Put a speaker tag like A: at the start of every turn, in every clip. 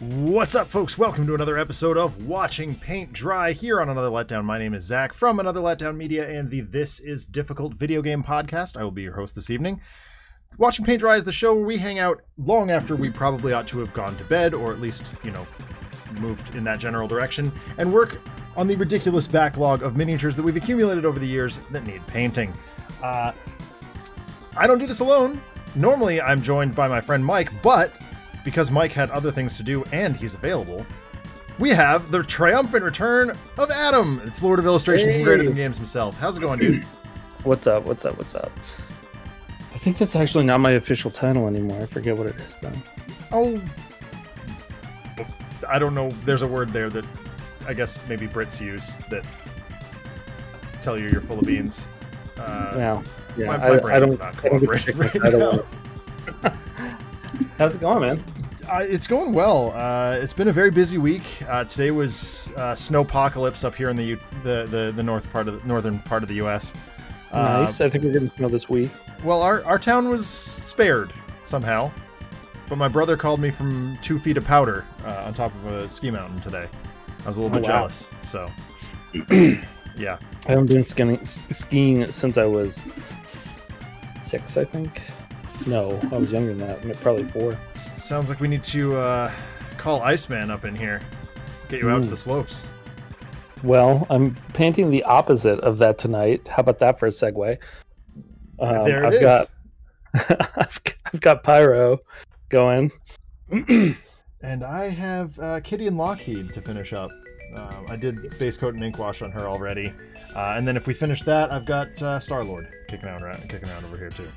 A: What's up, folks? Welcome to another episode of Watching Paint Dry here on Another Letdown. My name is Zach from Another Letdown Media and the This Is Difficult video game podcast. I will be your host this evening. Watching Paint Dry is the show where we hang out long after we probably ought to have gone to bed, or at least, moved in that general direction, and work on the ridiculous backlog of miniatures that we've accumulated over the years that need painting. I don't do this alone. Normally, I'm joined by my friend Mike, but because Mike had other things to do and he's available, we have the triumphant return of Adam. It's Lord of Illustration from Greater Than Games himself. How's it going, dude?
B: What's up? I think that's actually not my official title anymore. I forget what it is, though.
A: Oh, I don't know. There's a word there that I guess maybe Brits use that tell you you're full of beans.
B: Yeah.
A: My brain's not cooperating right now.
B: How's it going, man?
A: It's going well. It's been a very busy week. Today was snowpocalypse up here in the northern part of the U.S.
B: Nice. I think we're getting snow this week.
A: Well, our town was spared somehow, but my brother called me from 2 feet of powder on top of a ski mountain today. I was a little bit jealous. So, yeah.
B: I haven't been skiing since I was 6, I think. No, I was younger than that. Probably 4.
A: Sounds like we need to call Iceman up in here. Get you out to the slopes.
B: Well, I'm painting the opposite of that tonight. How about that for a segue?
A: There it is.
B: I've got Pyro going.
A: And I have Kitty and Lockheed to finish up. I did base coat and ink wash on her already. And then if we finish that, I've got Star-Lord kicking around over here too.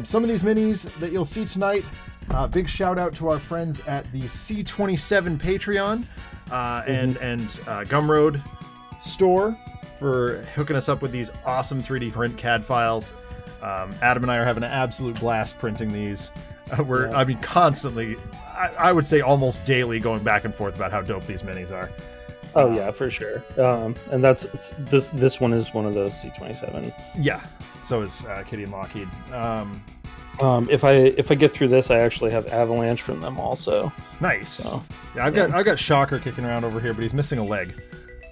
A: Some of these minis that you'll see tonight, big shout out to our friends at the C27 Patreon and Gumroad store for hooking us up with these awesome 3D print CAD files. Adam and I are having an absolute blast printing these. Constantly, I would say almost daily, going back and forth about how dope these minis are.
B: Oh yeah, for sure. And this one is one of those C27.
A: Yeah. So is Kitty and Lockheed.
B: If I get through this, I actually have Avalanche from them also.
A: Nice. So, yeah, I've got Shocker kicking around over here, but he's missing a leg.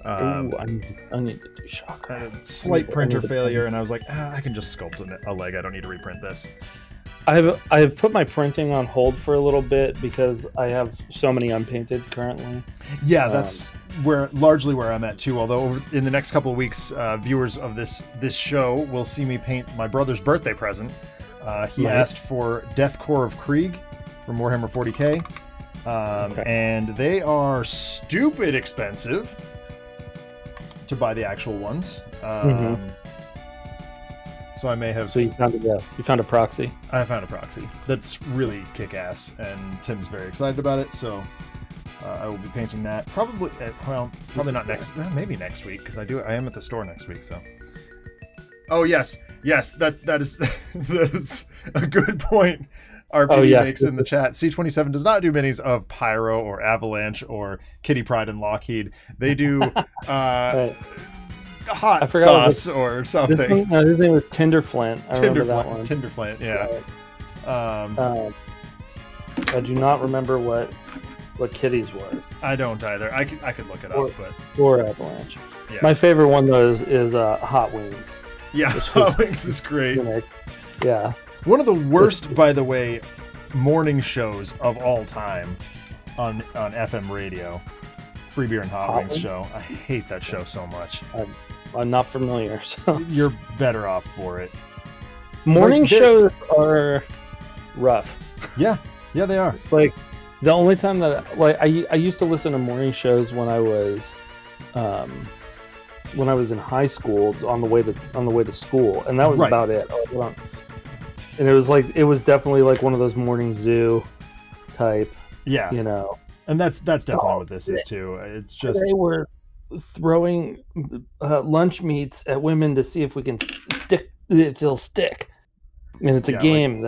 B: I need to do Shocker.
A: A slight printer failure, and I was like, I can just sculpt a leg. I don't need to reprint this.
B: I have put my printing on hold for a little bit because I have so many unpainted currently. Yeah,
A: that's largely where I'm at too. Although in the next couple of weeks, viewers of this show will see me paint my brother's birthday present. He asked for Death Core of Krieg from Warhammer 40k, and they are stupid expensive to buy the actual ones. So I may have.
B: So you found a proxy.
A: I found a proxy that's really kick-ass, and Tim's very excited about it. So I will be painting that probably. Probably not next. Maybe next week because I am at the store next week. So. Oh yes, that is that is a good point. RPD makes in the chat. C27 does not do minis of Pyro or Avalanche or Kitty Pryde and Lockheed. They do. Hot sauce or something.
B: His name was Tinderflint. I remember that one.
A: Tinderflint, yeah.
B: I do not remember what Kitty's was.
A: I don't either. I could look it up,
B: or Avalanche.
A: Yeah.
B: My favorite one though is Hot Wings.
A: Yeah, Hot Wings is great.
B: Yeah.
A: One of the worst, by the way, morning shows of all time on FM radio. Free Beer and Hot Wings show. I hate that show so much.
B: I'm not familiar, so
A: you're better off for it.
B: Morning shows are rough.
A: Yeah, they are.
B: Like the only time that I used to listen to morning shows when I was in high school on the way to school, and that was about it. And it was definitely like one of those morning zoo type. Yeah,
A: and that's definitely what this is too. It's just
B: they were throwing lunch meats at women to see if we can stick. If they'll stick, and it's a game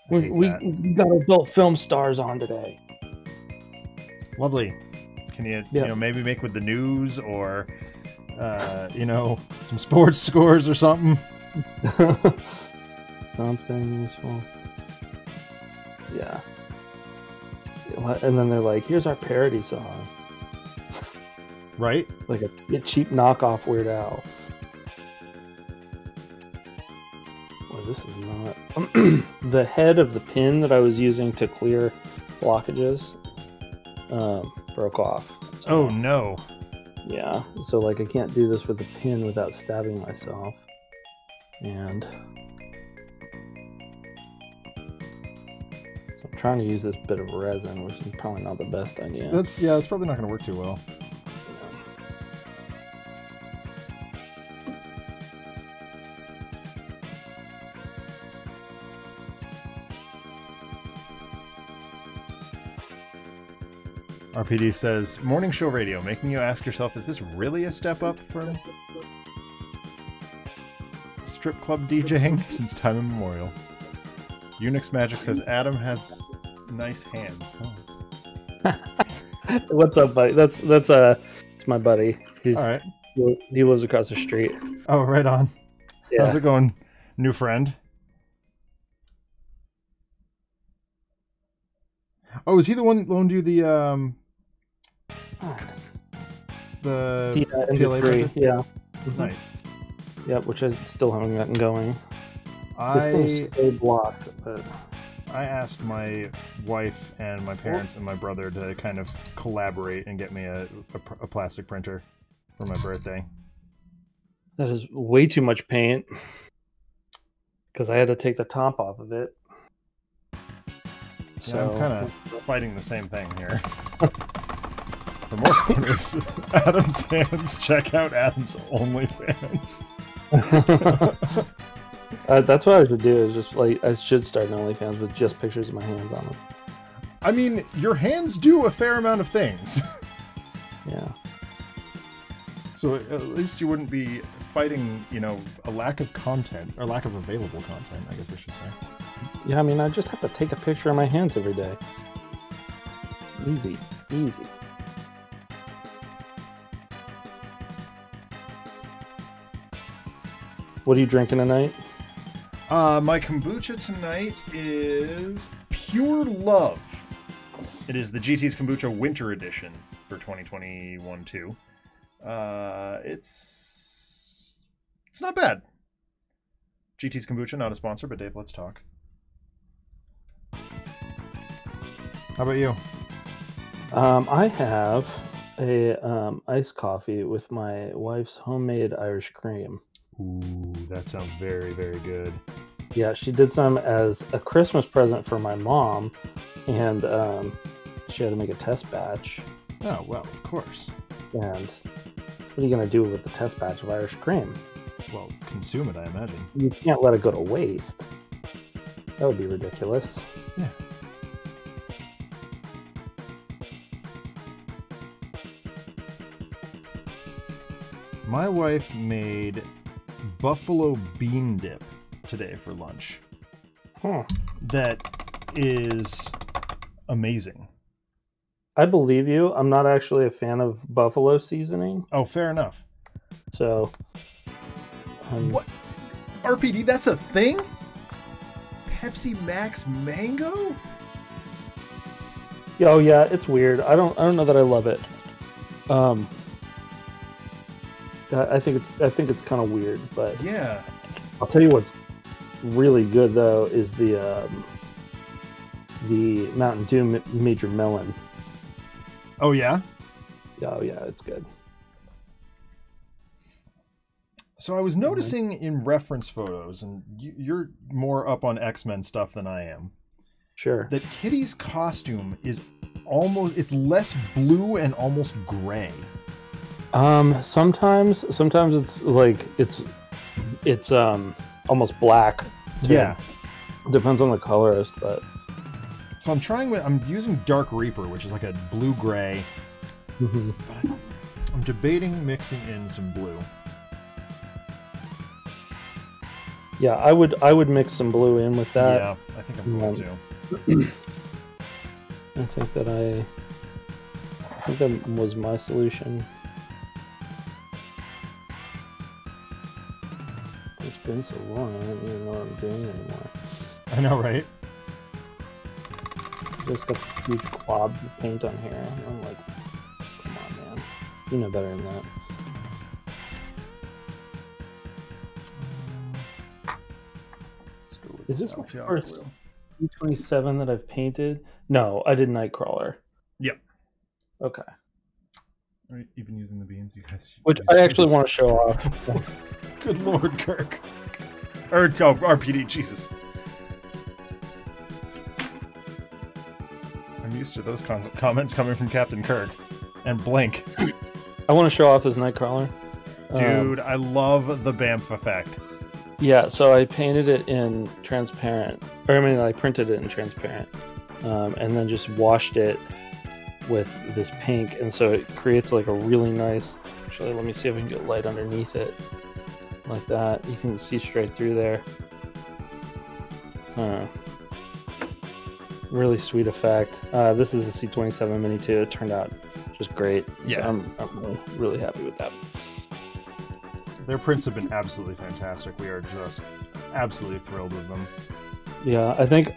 B: we got adult film stars on today.
A: Lovely. Can you maybe make with the news or some sports scores or something?
B: Something useful. Yeah. And then they're like, here's our parody song.
A: Right?
B: Like a cheap knockoff Weird Al. Boy, this is not... The head of the pin that I was using to clear blockages broke off. So,
A: oh, no.
B: yeah, so like I can't do this with the pin without stabbing myself. And... so I'm trying to use this bit of resin, which is probably not the best idea.
A: That's probably not going to work too well. RPD says, morning show radio, making you ask yourself, is this really a step up from strip club DJing since time immemorial? Unix Magic says, Adam has nice hands. Oh.
B: What's up, buddy? That's it's my buddy. He's
A: all right.
B: He lives across the street.
A: Oh, right on.
B: Yeah.
A: How's it going, new friend? Oh, is he the one that loaned you the PLA printer?
B: Yeah.
A: Nice.
B: Yep, which I still haven't gotten going. This thing's so blocked, but
A: I asked my wife and my parents and my brother to kind of collaborate and get me a plastic printer for my birthday.
B: that is way too much paint because I had to take the top off of it.
A: So yeah, I'm kind of fighting the same thing here. For more photos, Adam's hands. Check out Adam's OnlyFans.
B: That's what I should do. Is just like I should start an OnlyFans with just pictures of my hands on them.
A: I mean, your hands do a fair amount of things.
B: Yeah.
A: So at least you wouldn't be fighting, you know, a lack of content or lack of available content, I guess I should say.
B: Yeah, I mean, I just have to take a picture of my hands every day. Easy, easy. What are you drinking tonight?
A: My kombucha tonight is Pure Love. It is the GT's Kombucha Winter Edition for 2021-2. It's not bad. GT's Kombucha, not a sponsor, but Dave, let's talk. How about you?
B: I have a iced coffee with my wife's homemade Irish cream.
A: Ooh, that sounds very, very good.
B: Yeah, she did some as a Christmas present for my mom, and she had to make a test batch.
A: Oh, well, of course.
B: And what are you going to do with the test batch of Irish cream?
A: Well, consume it, I imagine.
B: You can't let it go to waste. That would be ridiculous.
A: Yeah. My wife made buffalo bean dip today for lunch.
B: Huh.
A: That is amazing.
B: I believe you. I'm not actually a fan of buffalo seasoning.
A: Oh, fair enough.
B: So...
A: what? RPD, that's a thing? Pepsi Max Mango?
B: Oh yeah, it's weird. I don't know that I love it. I think it's kind of weird, but
A: yeah.
B: I'll tell you what's really good though is the Mountain Dew Major Melon.
A: Oh yeah?
B: Oh yeah, it's good.
A: So I was noticing in reference photos, and you're more up on X-Men stuff than I am.
B: Sure.
A: That Kitty's costume is it's less blue and almost gray.
B: Sometimes it's like it's almost black. Too.
A: Yeah.
B: Depends on the colorist, but
A: so I'm using Dark Reaper, which is like a blue gray.
B: Mm-hmm.
A: But I'm debating mixing in some blue.
B: Yeah, I would mix some blue in with that.
A: Yeah, I think I'm going to.
B: I think that was my solution. It's been so long, I don't even know what I'm doing anymore.
A: I know, right?
B: Just got huge globs of paint on here. And I'm like, come on, man. You know better than that. Is this my first C27 that I've painted? No, I did Nightcrawler.
A: Yep.
B: Okay.
A: Are you even using the beans? You guys.
B: Which I actually want to show off.
A: Good Lord, Kirk. Or RPD, Jesus. I'm used to those comments coming from Captain Kirk. And Blink.
B: I want to show off this Nightcrawler.
A: Dude, I love the BAMF effect.
B: Yeah, so I painted it in transparent. Or I mean, I printed it in transparent. And then just washed it with this pink. And so it creates like a really nice... Actually, let me see if I can get light underneath it. Like that. You can see straight through there. Really sweet effect. This is a C27 Mini too. It turned out just great.
A: Yeah.
B: So I'm really happy with that.
A: Their prints have been absolutely fantastic. We are just absolutely thrilled with them.
B: Yeah, I think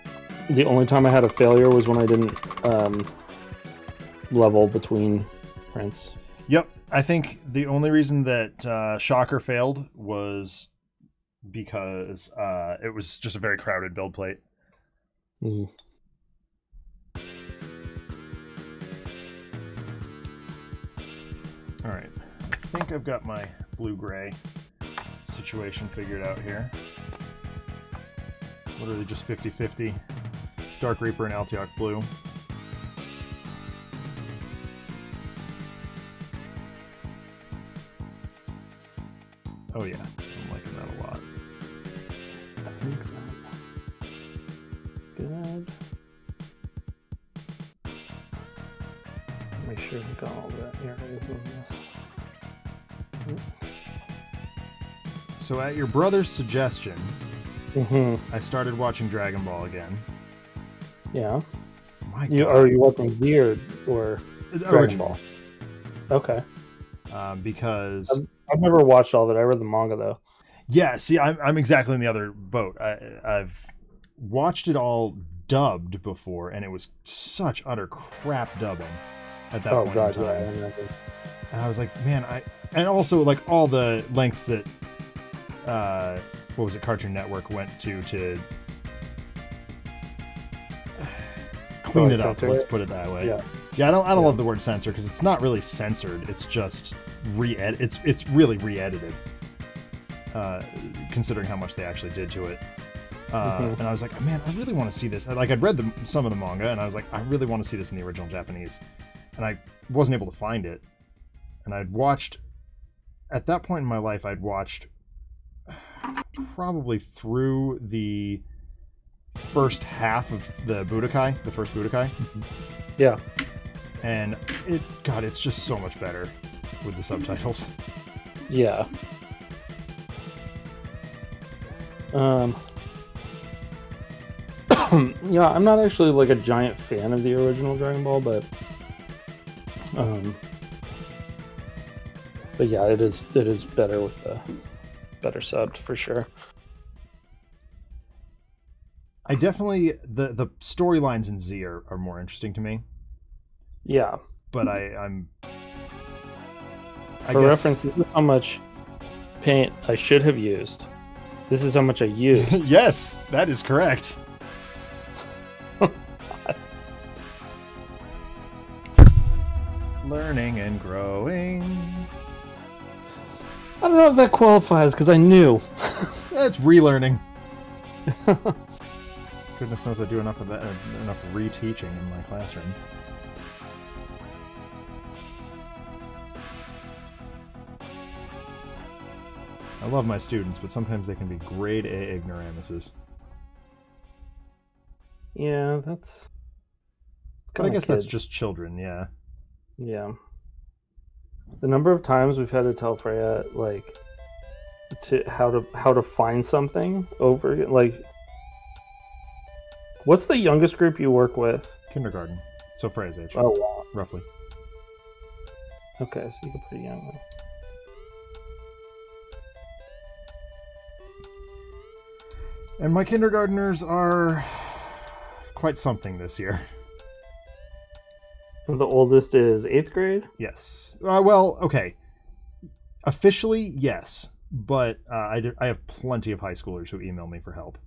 B: the only time I had a failure was when I didn't level between prints.
A: Yep. I think the only reason that Shocker failed was because it was just a very crowded build plate.
B: Mm.
A: All right. I think I've got my blue-gray situation figured out here. Literally just 50-50. Dark Reaper and Altiok blue. Oh yeah, I'm liking that a lot.
B: I think that good. Make sure we got all that areas in this.
A: So at your brother's suggestion, I started watching Dragon Ball again.
B: Yeah.
A: My God.
B: Are you watching Weird or Dragon Ball? Okay.
A: Because
B: I've never watched all of it. I read the manga though.
A: Yeah, see, I'm exactly in the other boat. I've watched it all dubbed before, and it was such utter crap dubbing at that point in time. Yeah, and I was like, man, and also like all the lengths that what was it, Cartoon Network went to clean it up. Let's put it that way. Yeah, I don't love the word censor because it's not really censored. It's just it's really re-edited, considering how much they actually did to it. And I was like, man, I really want to see this. Like, I'd read some of the manga, and I was like, I really want to see this in the original Japanese, and I wasn't able to find it. And I'd watched, at that point in my life, I'd watched probably through the first half of the Budokai, the first Budokai.
B: Yeah.
A: And it's just so much better with the subtitles.
B: Yeah. Yeah, I'm not actually like a giant fan of the original Dragon Ball, but yeah, it is better with the better subbed for sure.
A: I definitely the storylines in Z are more interesting to me.
B: Yeah,
A: but I'm.
B: For reference, this is how much paint I should have used. This is how much I used.
A: Yes, that is correct. Learning and growing.
B: I don't know if that qualifies because I knew.
A: It's relearning. Goodness knows I do enough of that, enough reteaching in my classroom. I love my students, but sometimes they can be grade A ignoramuses.
B: Yeah, that's.
A: But I guess that's just children, yeah.
B: Yeah. The number of times we've had to tell Freya like how to find something over like. What's the youngest group you work with?
A: Kindergarten. So Freya's age.
B: Oh wow.
A: Roughly.
B: Okay, so you're pretty young then.
A: And my kindergartners are quite something this year.
B: The oldest is 8th grade?
A: Yes. Well, okay. Officially, yes. But I have plenty of high schoolers who email me for help.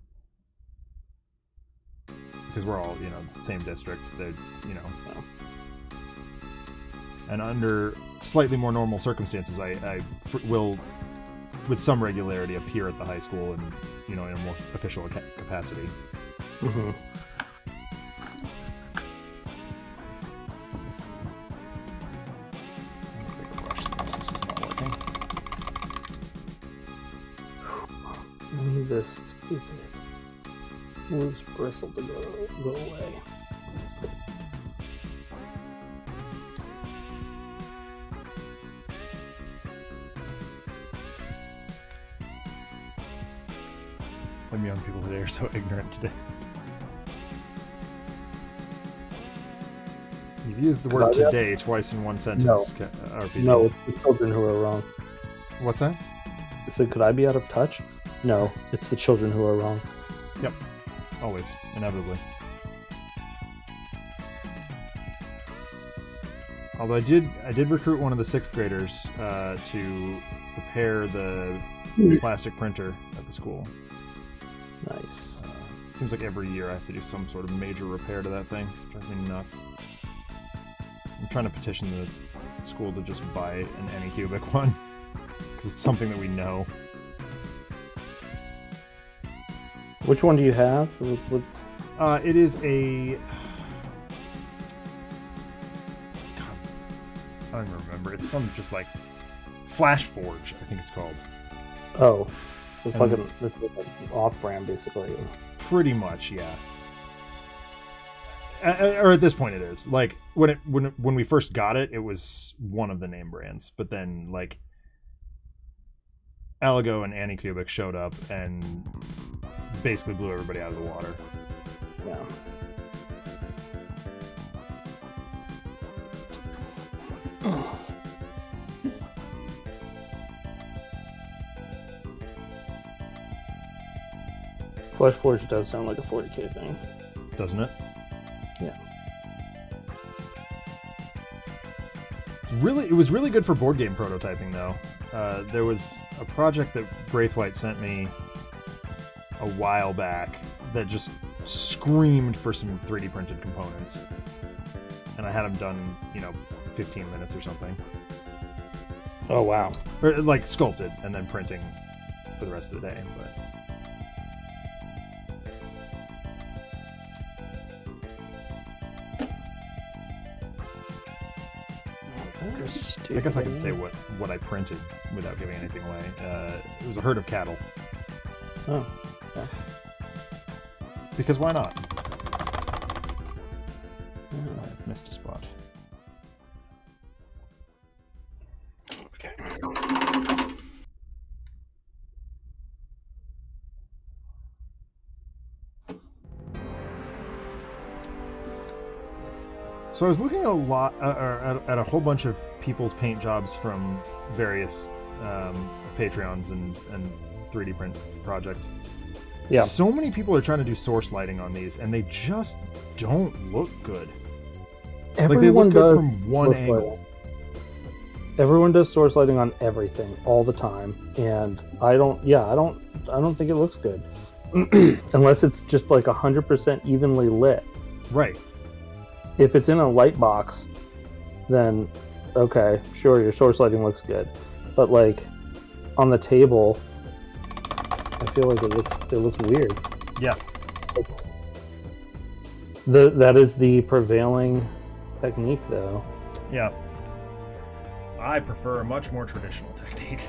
A: Because we're all, same district. They're, And under slightly more normal circumstances, I will, with some regularity, appear at the high school and, in a more official capacity.
B: Mm-hmm. I need this stupid loose bristle to go away.
A: Some young people today are so ignorant today. You've used the word today twice in one sentence.
B: No, it's the children who are wrong.
A: What's that?
B: It said, could I be out of touch? No, it's the children who are wrong.
A: Yep. Always. Inevitably. Although I did recruit one of the 6th graders to repair the plastic printer at the school.
B: Nice.
A: Seems like every year I have to do some sort of major repair to that thing. Drives me nuts. I'm trying to petition the school to just buy an Anycubic one. Because it's something that we know.
B: Which one do you have? What's...
A: It is a... God, I don't even remember. It's some just like Flash Forge, I think it's called.
B: Oh. It's like an off-brand, basically.
A: Pretty much, yeah. Or at this point it is. Like, when we first got it, it was one of the name brands. But then, like, Aligo and Anycubic showed up and basically blew everybody out of the water.
B: Yeah. Flash Forge does sound like a 40k thing.
A: Doesn't it?
B: Yeah.
A: It was really good for board game prototyping, though. There was a project that Braithwaite sent me a while back that just screamed for some 3D printed components. And I had them done, 15 minutes or something.
B: Oh, wow.
A: Or, like, sculpted and then printing for the rest of the day, but... I guess I can say what I printed without giving anything away. It was a herd of cattle.
B: Oh, okay.
A: Because why not? I've missed a spot.
B: Okay.
A: So I was looking a lot at a whole bunch of people's paint jobs from various Patreons and 3D print projects.
B: Yeah.
A: So many people are trying to do source lighting on these, and they just don't look good.
B: Everyone
A: like they look good from one angle.
B: Everyone does source lighting on everything all the time, and I don't think it looks good unless it's just like 100% evenly lit.
A: Right.
B: If it's in a light box, then okay, sure, your source lighting looks good. But like on the table, I feel like it looks weird.
A: Yeah.
B: That is the prevailing technique, though.
A: Yeah. I prefer a much more traditional technique.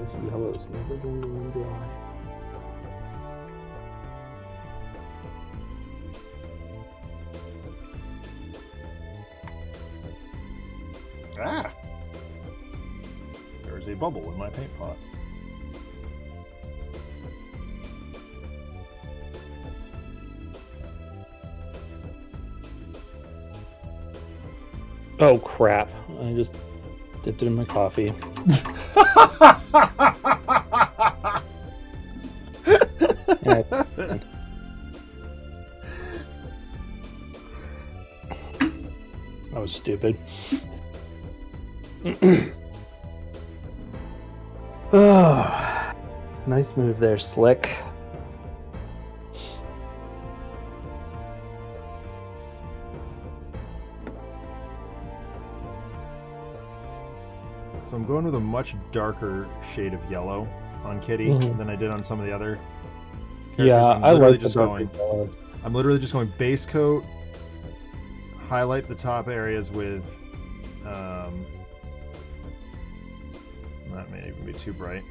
B: This yellow is never going to run dry.
A: Ah! There's a bubble in my paint pot.
B: Oh crap! I just dipped it in my coffee. Yeah. That was stupid. Oh, nice move there, Slick.
A: So I'm going with a much darker shade of yellow on Kitty than I did on some of the other characters.
B: Yeah, I like
A: just
B: the darker yellow.
A: I'm literally just going base coat, highlight the top areas with that may even be too bright,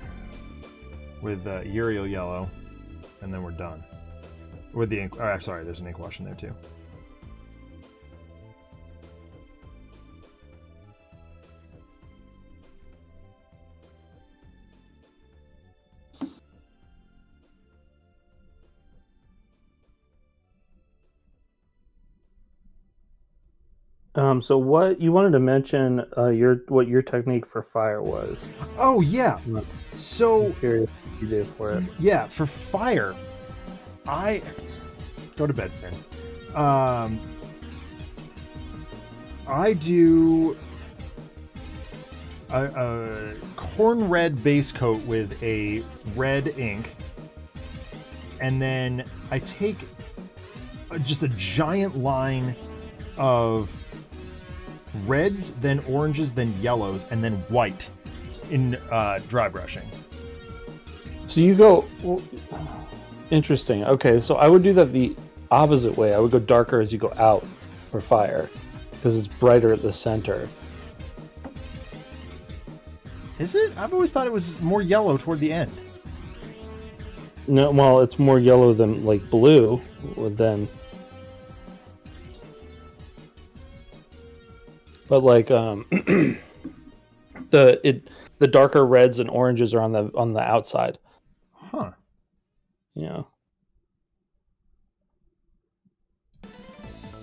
A: with Uriel yellow, and then we're done with the ink. Oh, sorry, there's an ink wash in there too.
B: So what you wanted to mention what your technique for fire was.
A: Oh yeah. So
B: I'm curious what you did for it.
A: Yeah, for fire, I go to bed, Finn. I do a corn red base coat with a red ink, and then I take just a giant line of reds, then oranges, then yellows, and then white in dry brushing.
B: So you go... Interesting. Okay, so I would do that the opposite way. I would go darker as you go out for fire, because it's brighter at the center.
A: Is it? I've always thought it was more yellow toward the end.
B: No, well, it's more yellow than, like, blue, than... But like the darker reds and oranges are on the outside.
A: Huh.
B: Yeah.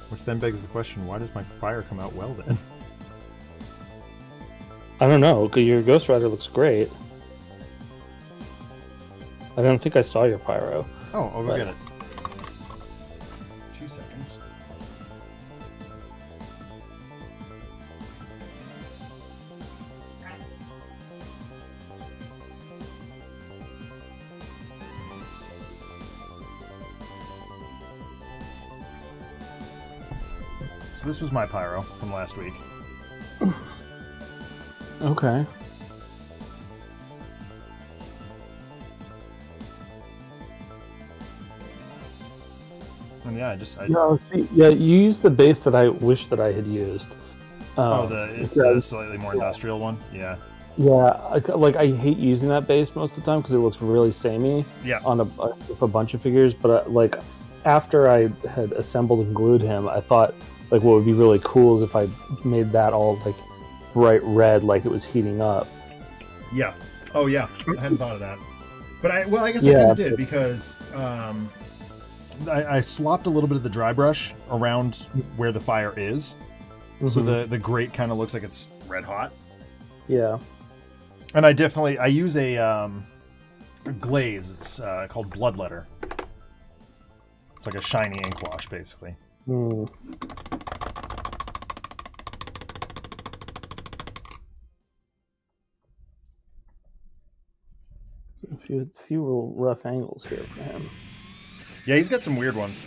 A: Which then begs the question, why does my fire come out well then?
B: I don't know, because your Ghost Rider looks great. I don't think I saw your pyro.
A: Oh, I'll go get it. 2 seconds. So this was my pyro from last week.
B: Okay.
A: And yeah,
B: you used the base that I wish that I had used.
A: The slightly more industrial one? Yeah.
B: Yeah, I hate using that base most of the time because it looks really samey on a bunch of figures, but after I had assembled and glued him, I thought what would be really cool is if I made that all bright red, like it was heating up.
A: Yeah. Oh yeah. I hadn't thought of that. But I guess I kind of did because I slopped a little bit of the dry brush around where the fire is, so the grate kind of looks like it's red hot.
B: Yeah.
A: And I use a glaze. It's called Bloodletter. It's like a shiny ink wash, basically.
B: Mm. A few real rough angles here for him.
A: Yeah, he's got some weird ones.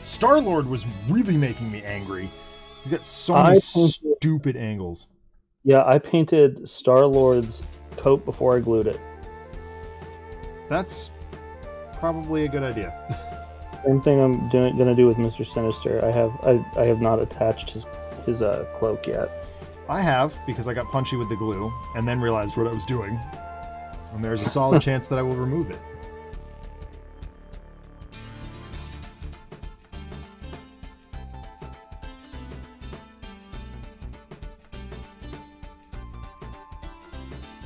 A: Star-Lord was really making me angry. He's got so many stupid angles.
B: Yeah, I painted Star-Lord's coat before I glued it.
A: That's probably a good idea.
B: Same thing I'm gonna do with Mr. Sinister. I have not attached his cloak yet.
A: I have, because I got punchy with the glue and then realized what I was doing. And there's a solid chance that I will remove it.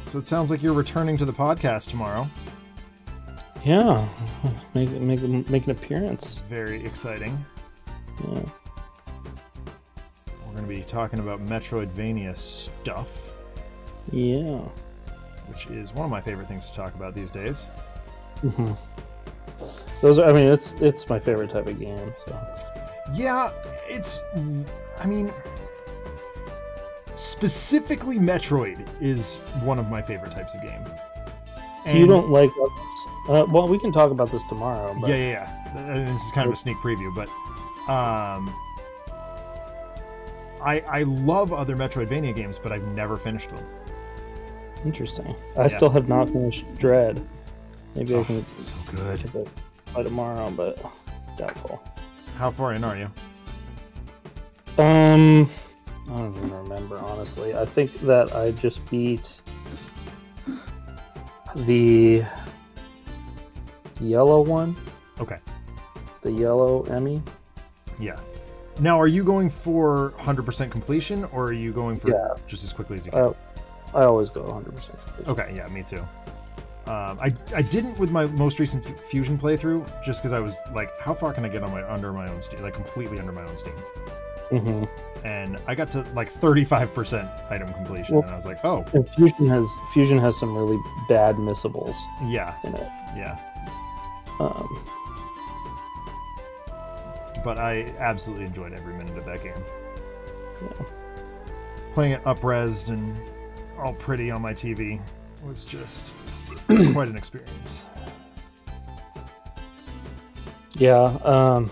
A: So it sounds like you're returning to the podcast tomorrow.
B: Yeah, make an appearance.
A: Very exciting.
B: Yeah.
A: We're going to be talking about Metroidvania stuff.
B: Yeah.
A: Which is one of my favorite things to talk about these days.
B: Mm-hmm. Those are, I mean, it's my favorite type of game. So
A: Yeah, I mean, specifically Metroid is one of my favorite types of game. And
B: you don't like others. Well, we can talk about this tomorrow. But...
A: Yeah. This is kind of a sneak preview, but I love other Metroidvania games, but I've never finished them.
B: Interesting. I still have not finished Dread. Maybe I can
A: so good
B: get it by tomorrow, but doubtful.
A: How far in are you?
B: I don't even remember, honestly. I think that I just beat the yellow one.
A: Okay.
B: The yellow Emmy.
A: Yeah. Now, are you going for 100% completion, or are you going for just as quickly as you can?
B: I always go 100% completion.
A: Okay, yeah, me too. I didn't with my most recent Fusion playthrough, just because I was like, how far can I get under my own steam? Like, completely under my own steam.
B: Mm-hmm.
A: And I got to like 35% item completion, and I was like, oh.
B: And Fusion has some really bad missables.
A: Yeah.
B: In it.
A: Yeah. But I absolutely enjoyed every minute of that game.
B: Yeah.
A: Playing it up-resed and all pretty on my TV was just quite an experience.
B: Yeah,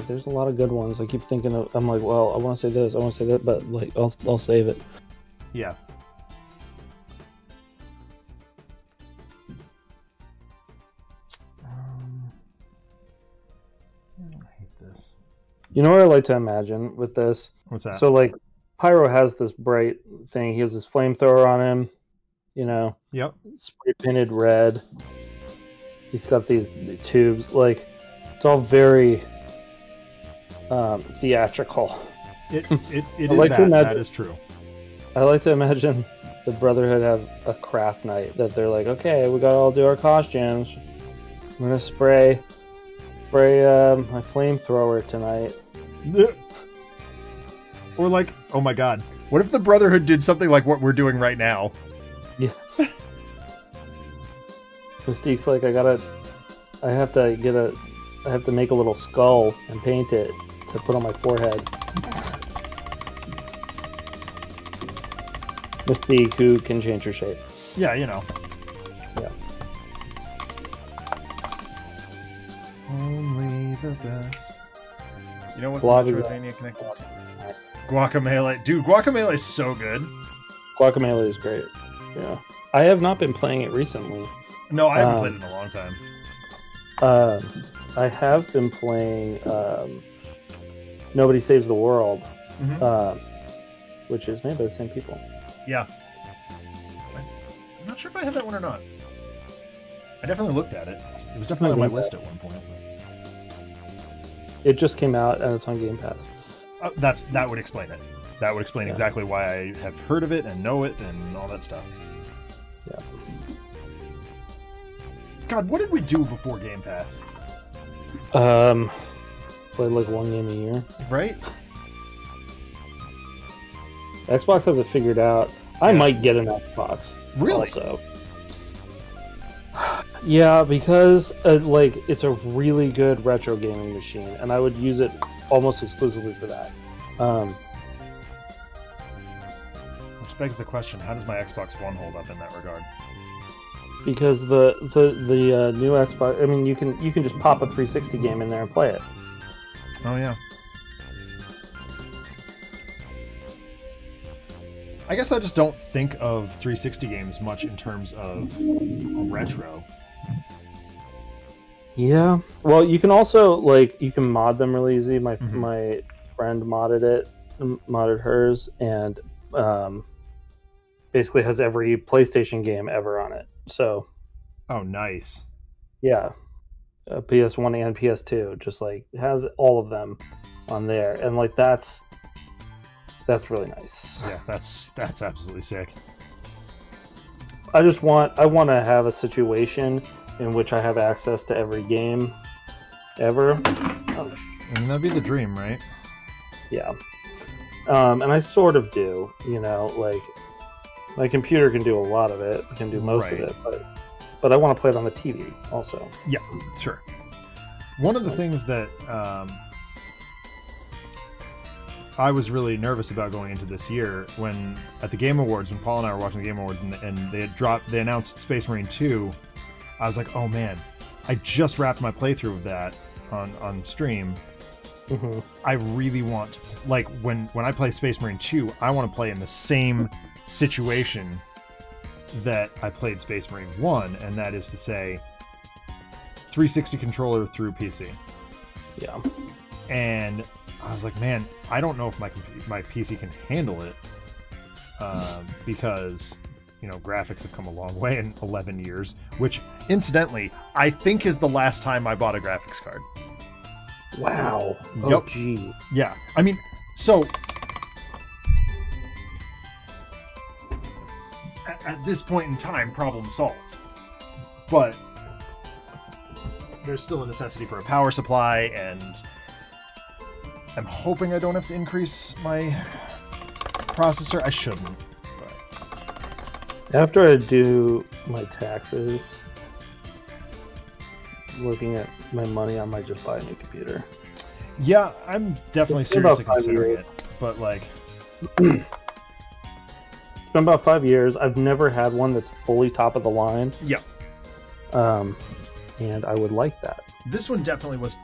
B: there's a lot of good ones. I keep thinking of. I'm like, well, I want to say this, I want to say that, but like, I'll save it.
A: Yeah. I hate this.
B: You know what I like to imagine with this?
A: What's that?
B: So like, Pyro has this bright thing. He has this flamethrower on him. You know.
A: Yep.
B: Spray painted red. He's got these tubes. Like, it's all very theatrical.
A: It is like that is true.
B: I like to imagine the Brotherhood have a craft night that they're like, okay, we gotta all do our costumes. I'm gonna spray my flamethrower tonight.
A: Or like, oh my god, what if the Brotherhood did something like what we're doing right now?
B: Yeah. Mystique's like, I have to make a little skull and paint it to put on my forehead. Mystique, who can change her shape.
A: Yeah, you know.
B: Yeah.
A: Only the best. You know what's Metroidvania connected? Guacamelee. Dude, Guacamelee is so good.
B: Guacamelee is great. Yeah. I have not been playing it recently.
A: No, I haven't played it in a long time.
B: I have been playing Nobody Saves the World, which is made by the same people.
A: Yeah. I'm not sure if I have that one or not. I definitely looked at it. It was definitely on my list at one point.
B: It just came out and it's on Game Pass.
A: That would explain it. That would explain exactly why I have heard of it and know it and all that stuff.
B: Yeah.
A: God, what did we do before Game Pass?
B: Played like one game a year.
A: Right?
B: Xbox has it figured out. I might get an Xbox.
A: Really?
B: Also. Yeah, because like it's a really good retro gaming machine, and I would use it almost exclusively for that.
A: Which begs the question: how does my Xbox One hold up in that regard?
B: Because the new Xbox, I mean, you can just pop a 360 game in there and play it.
A: Oh yeah. I guess I just don't think of 360 games much in terms of retro.
B: Yeah. Well, you can also you can mod them really easy. My friend modded hers, and basically has every PlayStation game ever on it. So.
A: Oh, nice.
B: Yeah. PS1 and PS2, just has all of them on there, and that's really nice.
A: Yeah, that's absolutely sick.
B: I want to have a situation in which I have access to every game ever.
A: I mean, that'd be the dream, right?
B: Yeah. And I sort of do, my computer can do a lot of it, can do most of it, but but I want to play it on the TV also.
A: Yeah, sure. One of the things that I was really nervous about going into this year, when at the Game Awards, when Paul and I were watching the Game Awards, and they announced Space Marine 2, I was like, oh man, I just wrapped my playthrough of that on stream.
B: Mm-hmm.
A: I really want to, like, when I play Space Marine 2, I want to play in the same situation that I played Space Marine 1, and that is to say 360 controller through PC.
B: Yeah.
A: And I was like, man, I don't know if my PC can handle it, because, you know, graphics have come a long way in 11 years, which, incidentally, I think is the last time I bought a graphics card.
B: Wow.
A: Yep.
B: Oh, gee.
A: Yeah. I mean, so at this point in time, problem solved. But there's still a necessity for a power supply, and I'm hoping I don't have to increase my processor. I shouldn't. But
B: After I do my taxes, looking at my money, I might just buy a new computer.
A: yeah, I'm definitely
B: It's about
A: seriously
B: 5
A: considering
B: years.
A: it. But, like,
B: It's been about 5 years. I've never had one that's fully top of the line.
A: yeah.
B: And I would like that.
A: This one definitely was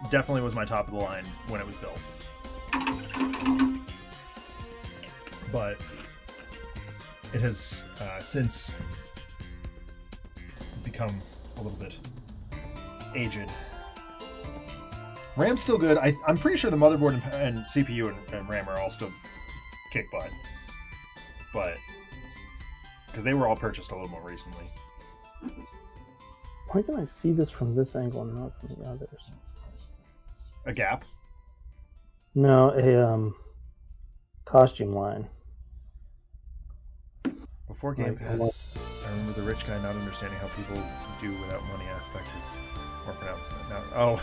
A: my top of the line when it was built. But it has since become a little bit aged. RAM's still good. I'm pretty sure the motherboard and CPU and RAM are all still kick butt. But because they were all purchased a little more recently.
B: Why can I see this from this angle and not from the others?
A: A gap.
B: No, a costume line.
A: Before Game Pass, I remember the rich guy not understanding how people do without money aspect is more pronounced now. Oh.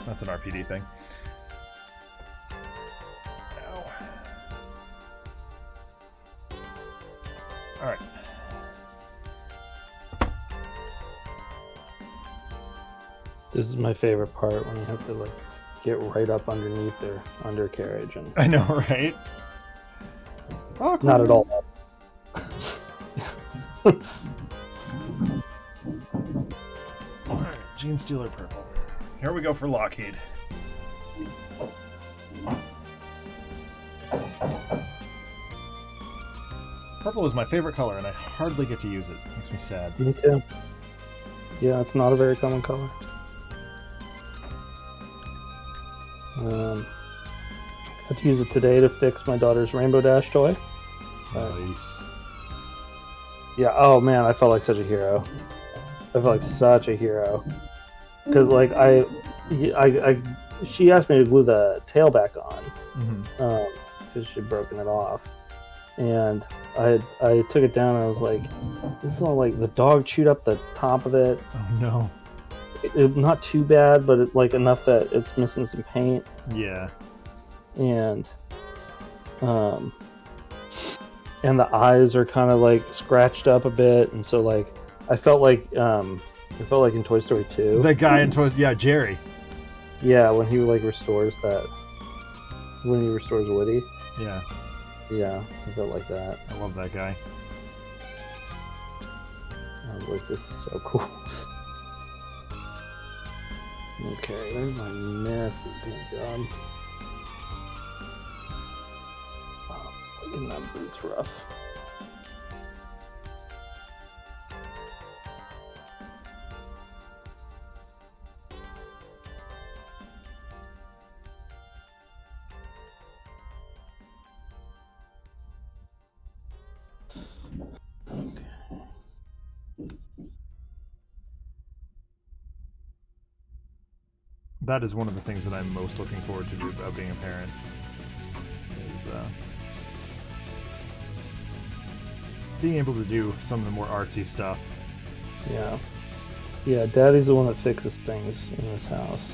A: That's an RPD thing. Ow. Alright.
B: This is my favorite part, when you have to, like, get right up underneath their undercarriage, and
A: I know, right? Oh, cool.
B: not at all.
A: Alright, Gene Steeler purple. Here we go for Lockheed. Purple is my favorite color, and I hardly get to use it. Makes me sad.
B: Me too. Yeah, it's not a very common color. Had to use it today to fix my daughter's Rainbow Dash toy.
A: Nice.
B: Yeah, oh man, I felt like such a hero. I felt like such a hero. Because, like, she asked me to glue the tail back on, because she'd broken it off. And I took it down and I was like, this is all, like, the dog chewed up the top of it.
A: Oh no.
B: Not too bad, but it, like, enough that it's missing some paint.
A: Yeah.
B: And the eyes are kind of, like, scratched up a bit, and so, like, I felt like in Toy Story 2.
A: That guy in Toys, yeah, Jerry.
B: Yeah, when he, like, restores Woody.
A: Yeah,
B: Yeah, I felt like that.
A: I love that guy.
B: I was like, this is so cool. Okay, there's my mess is being done. Oh, getting that boot's rough.
A: That is one of the things that I'm most looking forward to about being a parent. Is being able to do some of the more artsy stuff.
B: Yeah. Yeah, Daddy's the one that fixes things in this house.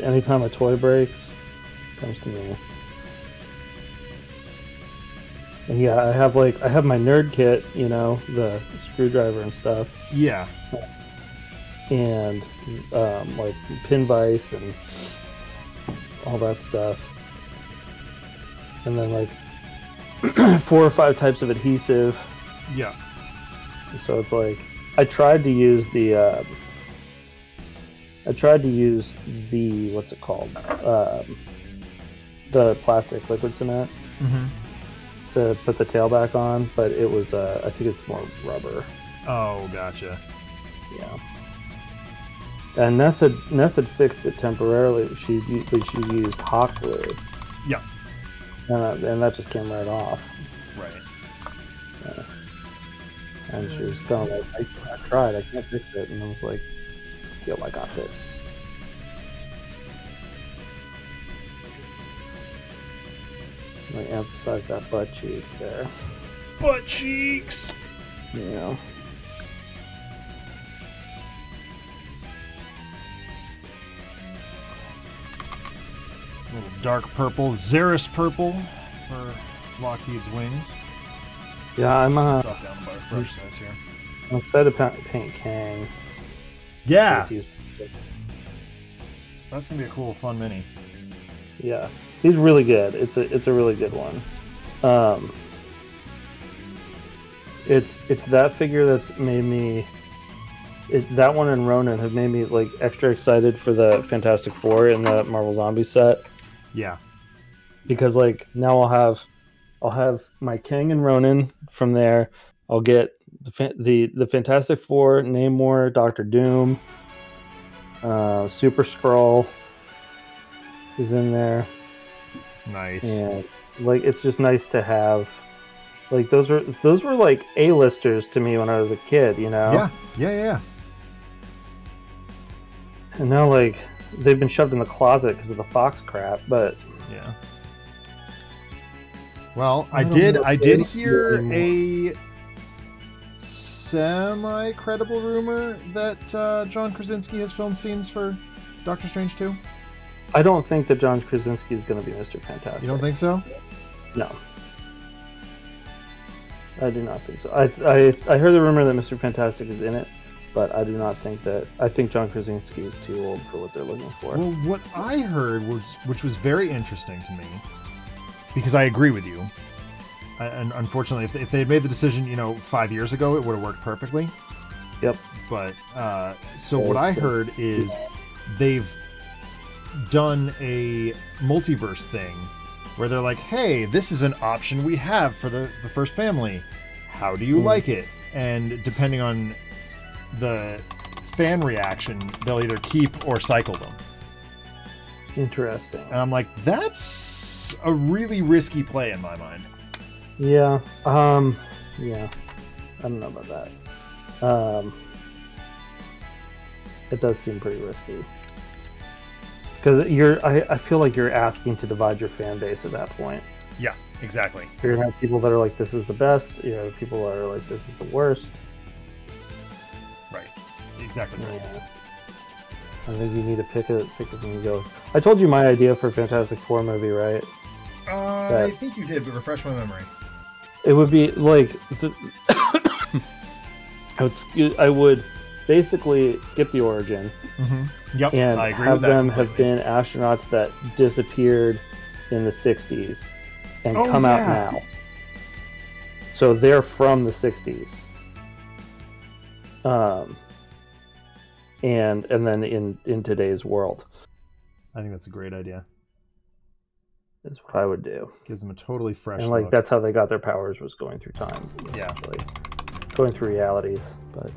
B: Anytime a toy breaks, it comes to me. And yeah, I have my nerd kit, you know, the screwdriver and stuff,
A: Yeah.
B: and like pin vise and all that stuff, and then like 4 or 5 types of adhesive.
A: Yeah.
B: So it's like I tried to use the what's it called, the plastic liquid cement to put the tail back on, but it was I think it's more rubber.
A: Oh, gotcha.
B: Yeah. And Ness had fixed it temporarily. She used hot glue.
A: Yeah.
B: And that just came right off.
A: Right.
B: So, and she was kind of like, I tried, I can't fix it. And I was like, yo, I got this. I emphasize that butt cheek there.
A: Butt cheeks!
B: Yeah.
A: A little dark purple, Xeris purple for Lockheed's wings.
B: Yeah, I'm
A: Drop down the brush size here.
B: I'm excited to paint Kang.
A: Yeah! That's gonna be a cool, fun mini.
B: Yeah, he's really good. It's a really good one. It's that figure that's made me. That one and Ronin have made me like extra excited for the Fantastic Four in the Marvel Zombie set.
A: Yeah.
B: Because like now I'll have my Kang and Ronin from there. I'll get the Fantastic Four, Namor, Doctor Doom, Super Skrull is in there.
A: Nice.
B: And like it's just nice to have. Like those were like A-listers to me when I was a kid, you know?
A: Yeah.
B: And now like they've been shoved in the closet because of the Fox crap, but
A: yeah. Well, I did hear a semi-credible rumor that John Krasinski has filmed scenes for Doctor Strange 2.
B: I don't think that John Krasinski is going to be Mr. Fantastic.
A: You don't think so?
B: No. I do not think so. I heard the rumor that Mr. Fantastic is in it, but I do not think that. I think John Krasinski is too old for what they're looking for.
A: Well, what I heard was, which was very interesting to me, because I agree with you. And unfortunately, if they had made the decision, 5 years ago, it would have worked perfectly.
B: Yep.
A: But so what I heard is they've done a multiverse thing where they're like, hey, this is an option we have for the first family. How do you like it? And depending on the fan reaction, they'll either keep or cycle them.
B: Interesting.
A: And I'm like, that's a really risky play in my mind.
B: Yeah. Yeah. I don't know about that. It does seem pretty risky. Because I feel like you're asking to divide your fan base at that point.
A: Yeah, exactly.
B: You're gonna have people that are like, this is the best. You know, people that are like, this is the worst.
A: Right. Exactly right.
B: Yeah. I think you need to pick it and go. I told you my idea for Fantastic Four movie, right?
A: I think you did, but refresh my memory.
B: It would be like I would basically skip the origin.
A: Mm-hmm. Yep,
B: and
A: I agree
B: have
A: with that
B: them
A: completely.
B: have been astronauts that disappeared in the 60s and come out now. So they're from the 60s. And then in today's world.
A: I think that's a great idea.
B: Is what I would do.
A: Gives them a totally fresh
B: And like
A: look.
B: that's how they got their powers, was going through time.
A: Yeah.
B: Going through realities. But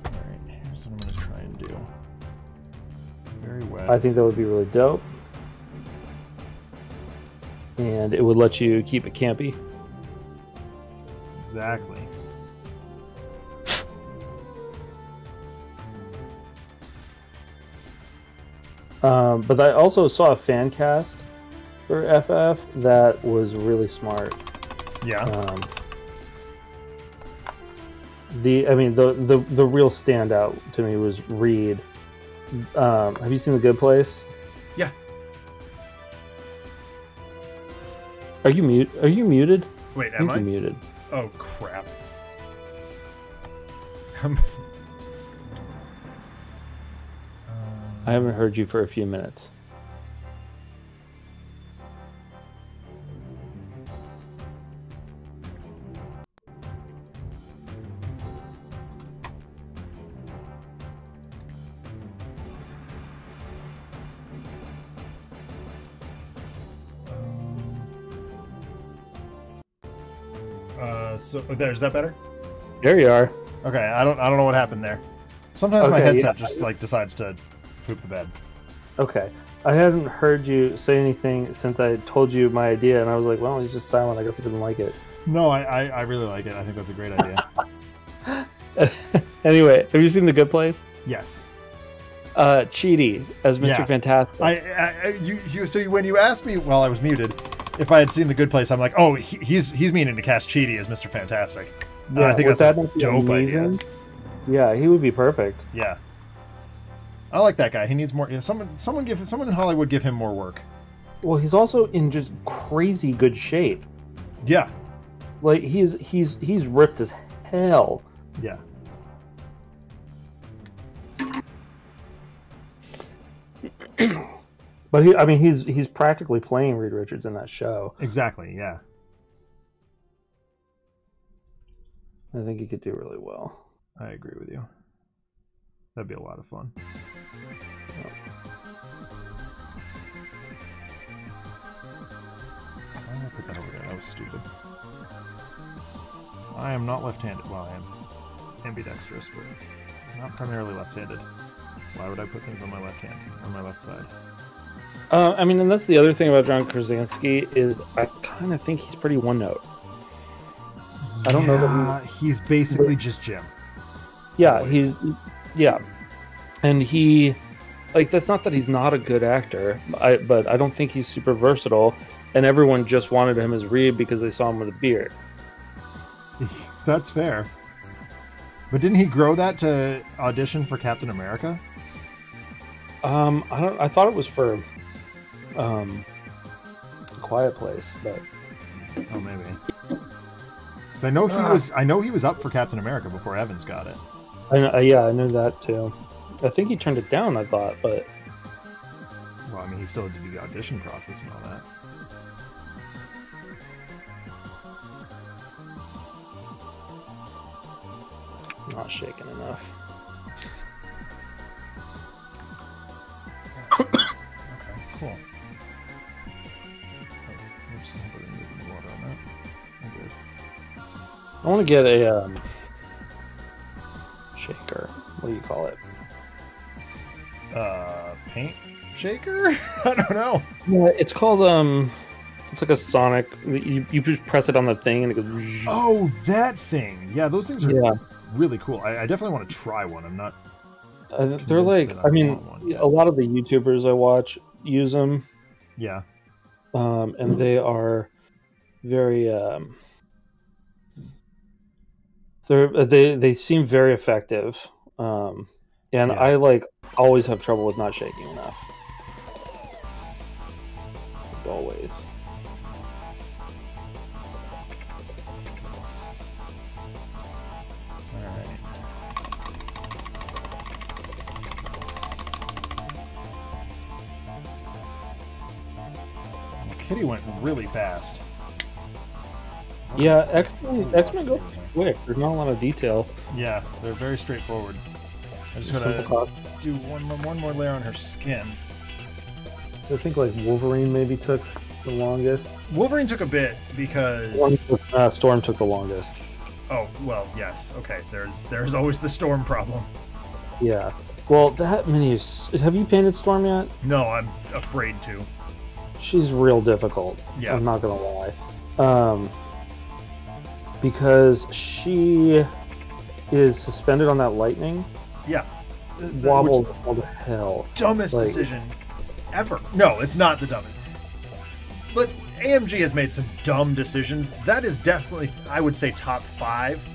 A: alright, here's what I'm gonna try and do. Very wet.
B: I think that would be really dope. And it would let you keep it campy.
A: Exactly.
B: But I also saw a fan cast for FF that was really smart.
A: Yeah.
B: The real standout to me was Reed. Have you seen The Good Place?
A: Yeah.
B: Are you mute? Are you muted?
A: Wait, am I?
B: You're muted.
A: Oh crap.
B: I haven't heard you for a few minutes.
A: So there, is that better?
B: There you are.
A: Okay, I don't know what happened there. Sometimes my headset just like decides to poop the bed.
B: Okay. I hadn't heard you say anything since I told you my idea, and I was like, well, he's just silent. I guess he didn't like it.
A: No, I really like it. I think that's a great idea.
B: Anyway, have you seen The Good Place?
A: Yes.
B: Chidi as Mr. Fantastic.
A: So when you asked me while I was muted if I had seen The Good Place, I'm like, oh, he's meaning to cast Chidi as Mr. Fantastic.
B: Yeah,
A: I think that's a dope idea.
B: Yeah, he would be perfect.
A: Yeah. I like that guy. He needs more. Someone in Hollywood give him more work.
B: Well, he's also in just crazy good shape.
A: Yeah.
B: Like he's ripped as hell.
A: Yeah.
B: But he's practically playing Reed Richards in that show.
A: Exactly. Yeah.
B: I think he could do really well.
A: I agree with you. That'd be a lot of fun. I'm gonna put that over there. That was stupid. I am not left-handed. Well, I am ambidextrous, but not primarily left-handed. Why would I put things on my left hand, on my left side?
B: And that's the other thing about John Krasinski is I kind of think he's pretty one-note. I don't know that
A: he's basically just Jim.
B: Yeah, and he, like, that's not that he's not a good actor, but I don't think he's super versatile, and everyone just wanted him as Reed because they saw him with a beard.
A: That's fair. But didn't he grow that to audition for Captain America?
B: I thought it was for Quiet Place, but
A: oh, maybe. So I know he was up for Captain America before Evans got it.
B: I knew that too. I think he turned it down, I thought, but
A: well, I mean, he still had to do the audition process and all that.
B: It's not shaking enough.
A: Okay, cool. Oh, oops, I didn't move any water on that. I'm good.
B: I want to get a shaker. What do you call it?
A: Paint shaker? I don't know.
B: Yeah, it's called it's like a sonic. You just press it on the thing and it goes.
A: Oh, that thing. Yeah, those things are really cool. I definitely want to try one. I'm not.
B: They're like, a lot of the YouTubers I watch use them.
A: Yeah.
B: And they are very they seem very effective. I always have trouble with not shaking enough. Like always.
A: Kitty went really fast.
B: Yeah, X-Men go quick. There's not a lot of detail.
A: Yeah, they're very straightforward. I just gotta do one more layer on her skin.
B: I think like Wolverine maybe took the longest.
A: Wolverine took a bit because
B: Storm took the longest.
A: Oh well, yes. Okay, there's always the Storm problem.
B: Yeah. Well, that many. Have you painted Storm yet?
A: No, I'm afraid to.
B: She's real difficult.
A: Yeah.
B: I'm not gonna lie. Because she is suspended on that lightning.
A: Yeah.
B: Wobbled all the hell.
A: Dumbest decision ever. No, it's not the dumbest. But AMG has made some dumb decisions. That is definitely, I would say, top 5.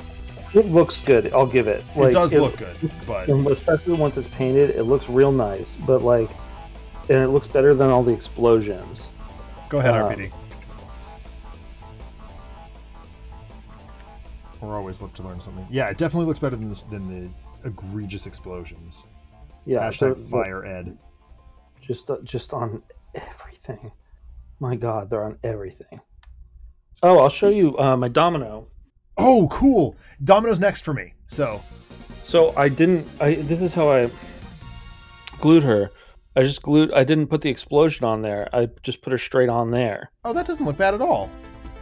B: It looks good. I'll give it.
A: It does look good, but
B: especially once it's painted, it looks real nice. But and it looks better than all the explosions.
A: Go ahead, RPD. Or always look to learn something. Yeah, it definitely looks better than the egregious explosions.
B: Yeah,
A: Hashtag fire ed.
B: Just on everything. My God, they're on everything. Oh, I'll show you my domino.
A: Oh, cool! Domino's next for me. So
B: this is how I glued her. I didn't put the explosion on there. I just put her straight on there.
A: Oh, that doesn't look bad at all.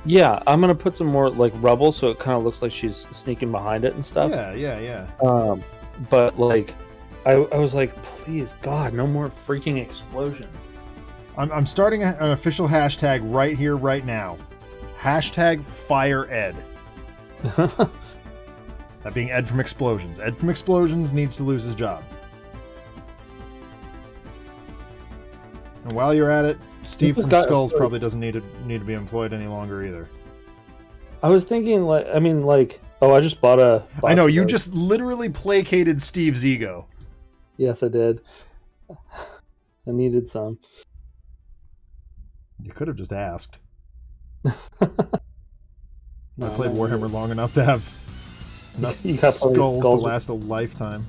B: Yeah, I'm gonna put some more like rubble so it kind of looks like she's sneaking behind it and stuff.
A: Yeah.
B: But like, I was like, please God, no more freaking explosions.
A: I'm starting an official hashtag right here, right now. Hashtag fire ed. That being Ed from Explosions. Ed from Explosions needs to lose his job. And while you're at it, Steve from Skulls probably doesn't need to be employed any longer either.
B: I was thinking, I just bought a...
A: I know, you just literally placated Steve's ego.
B: Yes, I did. I needed some.
A: You could have just asked. I played Warhammer long enough to have enough skulls to last a lifetime.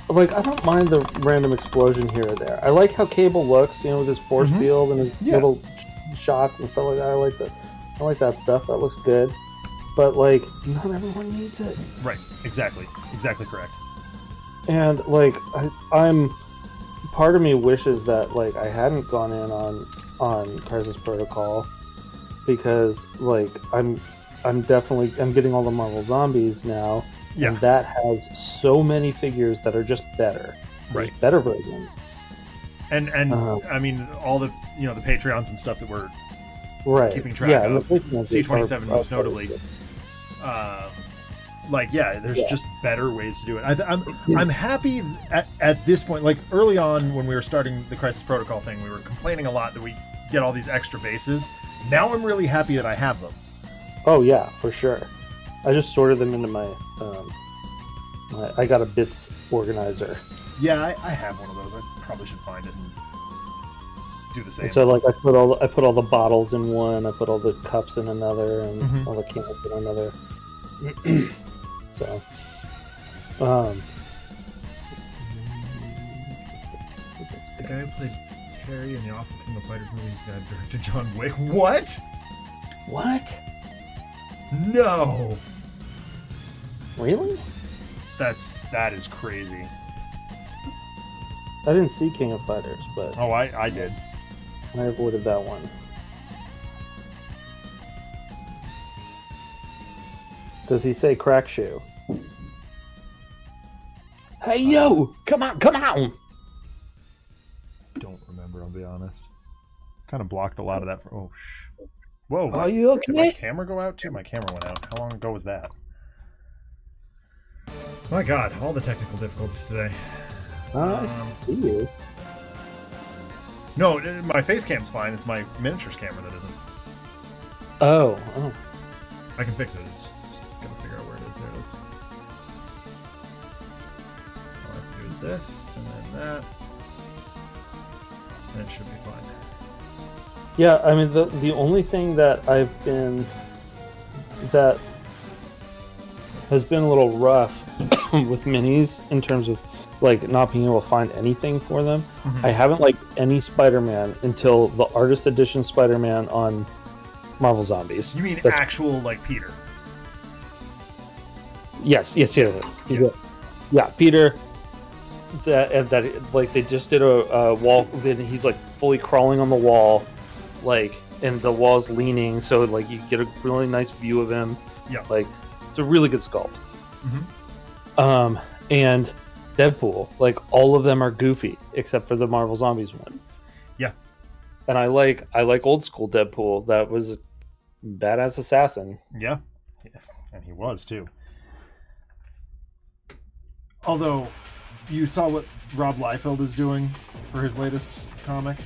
B: Like, I don't mind the random explosion here or there. I like how Cable looks, with his force field and his little shots and stuff like that. I like that stuff. That looks good. But, like, not everyone needs it.
A: Right. Exactly. Exactly correct.
B: And, like, I'm... Part of me wishes that, like, I hadn't gone in on Crisis Protocol because, like, I'm getting all the Marvel Zombies now. Yeah. And that has so many figures that are just better.
A: Right.
B: Better versions.
A: And I mean, all the, the Patreons and stuff that we're keeping track of. C27 most notably. There's just better ways to do it. I'm happy at this point. Like, early on when we were starting the Crisis Protocol thing, we were complaining a lot that we get all these extra bases. Now I'm really happy that I have them.
B: Oh, yeah, for sure. I just sorted them into my... I got a bits organizer.
A: Yeah, I have one of those. I probably should find it and do the same.
B: And so, like, I put all the bottles in one, I put all the cups in another, and all the cans in another. So,
A: the guy who played Terry in the Awful King of Fighters movies that directed John Wick. What?
B: What?
A: No.
B: Really?
A: That is crazy.
B: I didn't see King of Fighters, but
A: I did.
B: I avoided that one. Does he say crack shoe? Hey yo, come on!
A: Don't remember, I'll be honest. Kind of blocked a lot of that. Whoa!
B: Are you okay?
A: Did my camera go out too? My camera went out. How long ago was that? My God, all the technical difficulties today.
B: Nice to see you.
A: No, my face cam's fine. It's my miniatures camera that isn't.
B: Oh.
A: I can fix it. Just gotta figure out where it is. There it is. All I have to do is this, and then that. And it should be fine.
B: Yeah, I mean, the only thing that that has been a little rough with minis in terms of like not being able to find anything for them. I haven't liked any Spider-Man until the artist edition Spider-Man on Marvel Zombies.
A: You mean actual like Peter?
B: Yes. Yeah, Peter. That like they just did a wall. Then he's like fully crawling on the wall, like, and the wall's leaning, so like you get a really nice view of him.
A: Yeah,
B: like it's a really good sculpt. And Deadpool, like all of them are goofy except for the Marvel Zombies one.
A: Yeah,
B: and I like old school Deadpool. That was a badass assassin.
A: Yeah, and he was too. Although, you saw what Rob Liefeld is doing for his latest comic?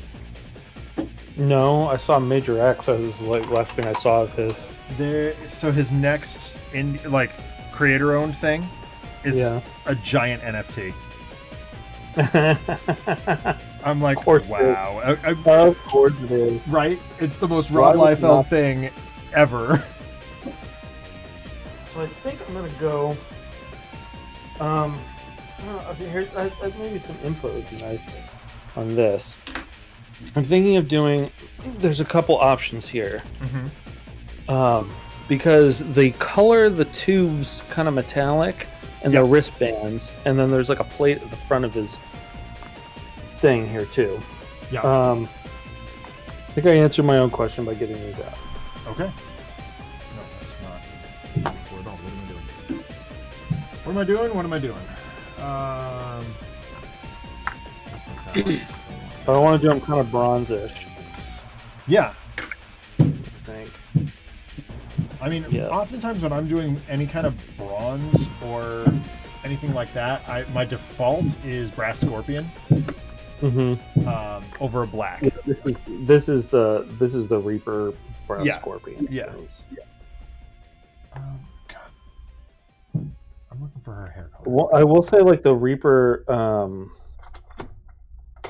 B: No, I saw Major X. That was like last thing I saw of his.
A: So his next creator-owned thing is a giant NFT. I'm like, wow.
B: Of course it is.
A: Right? It's the most Rob Liefeld thing ever.
B: So I think I'm gonna go. Maybe some input would be nice on this. I'm thinking of doing. There's a couple options here. Because they color the tubes kind of metallic and the wristbands, and then there's like a plate at the front of his thing here too.
A: Yeah.
B: I think I answered my own question by getting these out.
A: Okay. No, that's not. What am I doing? What am I doing?
B: But I want to do them kind of bronzish.
A: Yeah.
B: I think.
A: I mean, oftentimes when I'm doing any kind of bronze or anything like that, my default is brass scorpion over a black.
B: Yeah, this is the Reaper brass scorpion.
A: Yeah. God, I'm looking for her hair color.
B: Well, I will say, like the Reaper,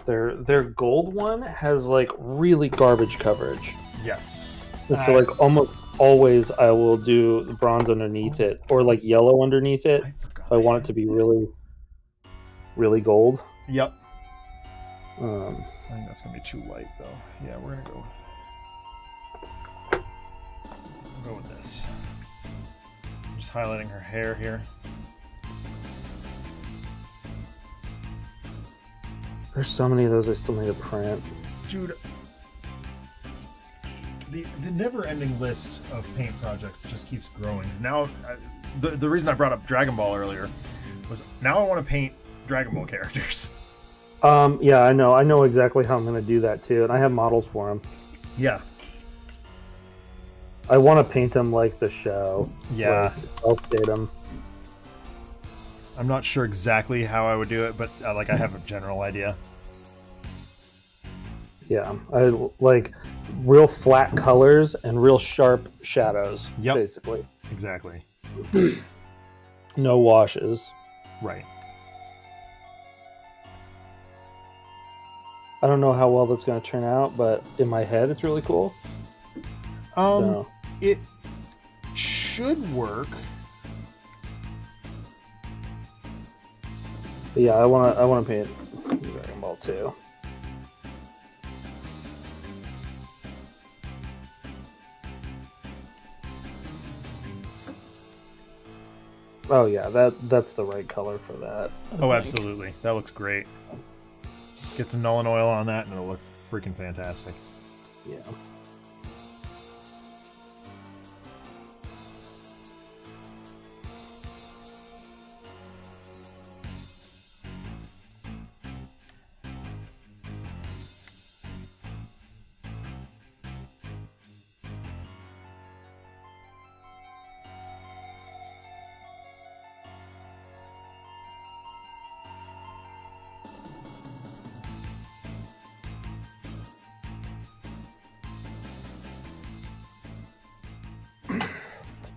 B: their gold one has like really garbage coverage.
A: Yes.
B: So like almost always I will do the bronze underneath it or like yellow underneath it. I want it to be really, really gold.
A: Yep. I think that's gonna be too light though. Yeah, we're gonna go with this. I'm just highlighting her hair here.
B: There's so many of those I still need to print.
A: Dude, the never-ending list of paint projects just keeps growing. Because now, the reason I brought up Dragon Ball earlier was now I want to paint Dragon Ball characters.
B: Yeah, I know exactly how I'm going to do that too, and I have models for them.
A: Yeah.
B: I want to paint them like the show.
A: Yeah.
B: I'll update them.
A: I'm not sure exactly how I would do it, but I have a general idea.
B: Yeah, I like real flat colors and real sharp shadows.
A: Yep.
B: Basically.
A: Exactly.
B: No washes.
A: Right.
B: I don't know how well that's going to turn out, but in my head, it's really cool.
A: It should work.
B: But yeah, I want to paint Dragon Ball 2. Oh yeah, that's the right color for that.
A: Oh, absolutely. That looks great. Get some Nuln Oil on that and it'll look freaking fantastic.
B: Yeah.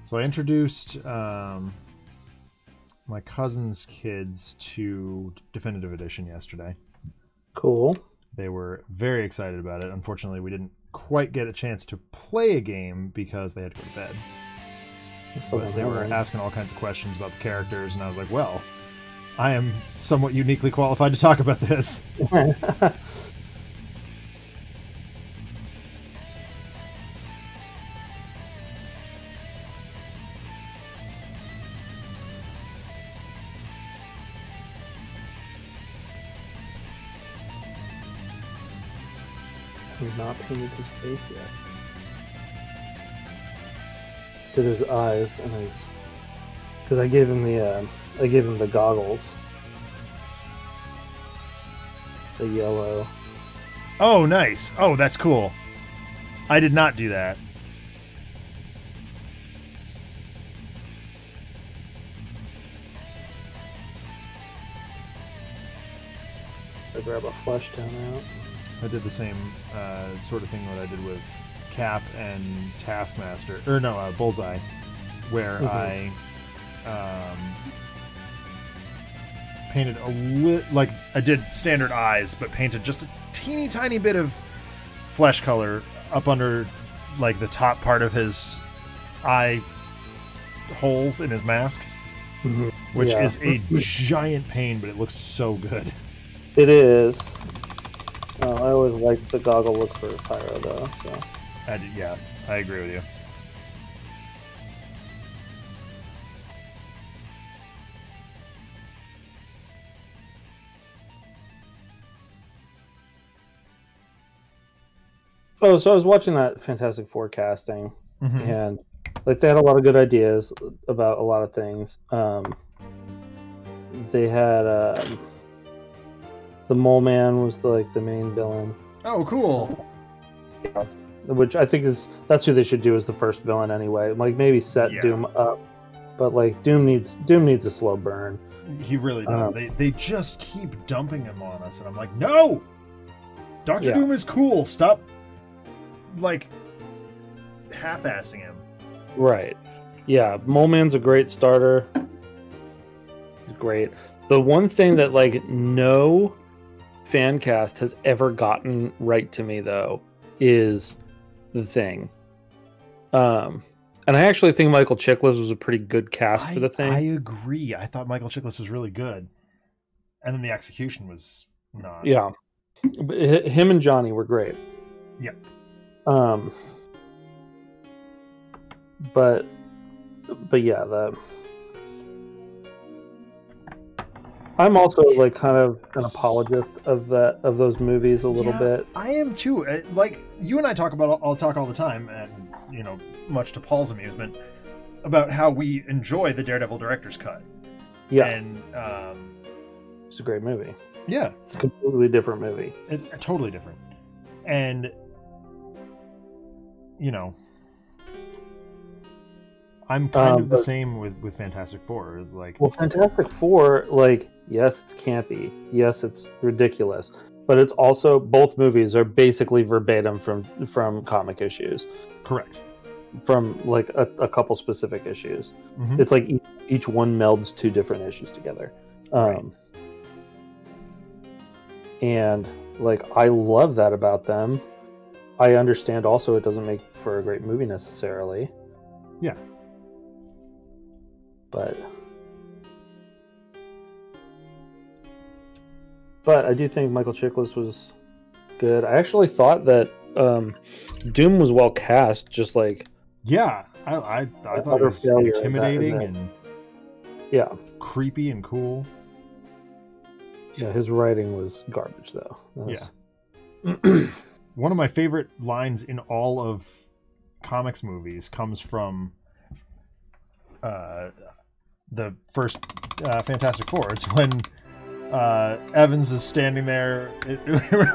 A: So I introduced my cousin's kids to Definitive Edition yesterday.
B: Cool.
A: They were very excited about it. Unfortunately, we didn't quite get a chance to play a game because they had to go to bed. But they were asking all kinds of questions about the characters, and I was like, well, I am somewhat uniquely qualified to talk about this.
B: I've not painted his face yet. Did his eyes and his, because I gave him the goggles, the yellow.
A: Oh, nice. Oh, that's cool. I did not do that.
B: I grab a flesh tone out.
A: I did the same sort of thing that I did with Cap and Taskmaster, or no, Bullseye, where I painted like I did standard eyes, but painted just a teeny tiny bit of flesh color up under like the top part of his eye holes in his mask, which is a giant pain, but it looks so good.
B: It is. I always liked the goggle look for Pyro, though. So.
A: Yeah, I agree with you.
B: Oh, so I was watching that Fantastic Four casting, and like they had a lot of good ideas about a lot of things. They had the Mole Man was the main villain.
A: Oh, cool.
B: Yeah, which I think that's who they should do as the first villain anyway. Like maybe set Doom up, but like Doom needs a slow burn.
A: He really does. They just keep dumping him on us, and I'm like, no, Doctor Doom is cool. Stop. Like half-assing him.
B: Right. Yeah, Mole Man's a great starter. He's great. The one thing that like no fan cast has ever gotten right to me though is the Thing. And I actually think Michael Chiklis was a pretty good cast for the Thing.
A: I agree. I thought Michael Chiklis was really good. And then the execution was not.
B: Yeah. Him and Johnny were great.
A: Yeah.
B: But yeah, I'm also like kind of an apologist of those movies a little bit.
A: I am too. Like you and I talk about, I'll talk all the time, and you know, much to Paul's amusement, about how we enjoy the Daredevil director's cut.
B: Yeah,
A: and
B: it's a great movie.
A: Yeah,
B: it's a completely different movie.
A: Totally different, and you know, I'm kind of the same with Fantastic Four. Is like,
B: well, Fantastic Four, like, yes, it's campy, yes, it's ridiculous, but it's also both movies are basically verbatim from comic issues.
A: Correct.
B: From like a couple specific issues. It's like each one melds two different issues together.
A: Right.
B: And like I love that about them. I understand also it doesn't make for a great movie necessarily.
A: Yeah.
B: But I do think Michael Chiklis was good. I actually thought that Doom was well cast, just like
A: I thought it was intimidating and creepy and cool.
B: Yeah, his writing was garbage though.
A: One of my favorite lines in all of comics movies comes from the first Fantastic Four. It's when Evans is standing there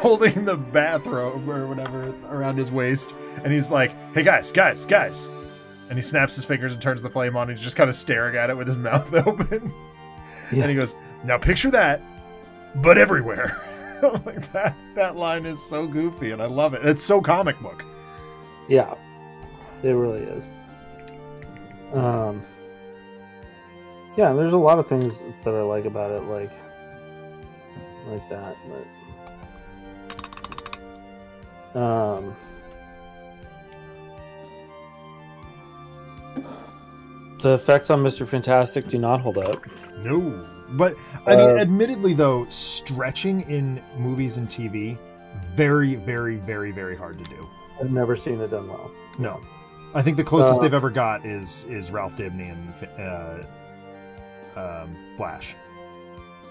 A: holding the bathrobe or whatever around his waist, and he's like, "Hey guys," and he snaps his fingers and turns the flame on, and he's just kind of staring at it with his mouth open. And he goes, "Now picture that, but everywhere." Like that line is so goofy, and I love it. It's so comic book.
B: Yeah, it really is. Yeah, there's a lot of things that I like about it, like that. But the effects on Mr. Fantastic do not hold up.
A: No. But, I mean, admittedly, though, stretching in movies and TV, very, very, very, very hard to do.
B: I've never seen it done well.
A: No. I think the closest they've ever got is Ralph Dibny and Flash.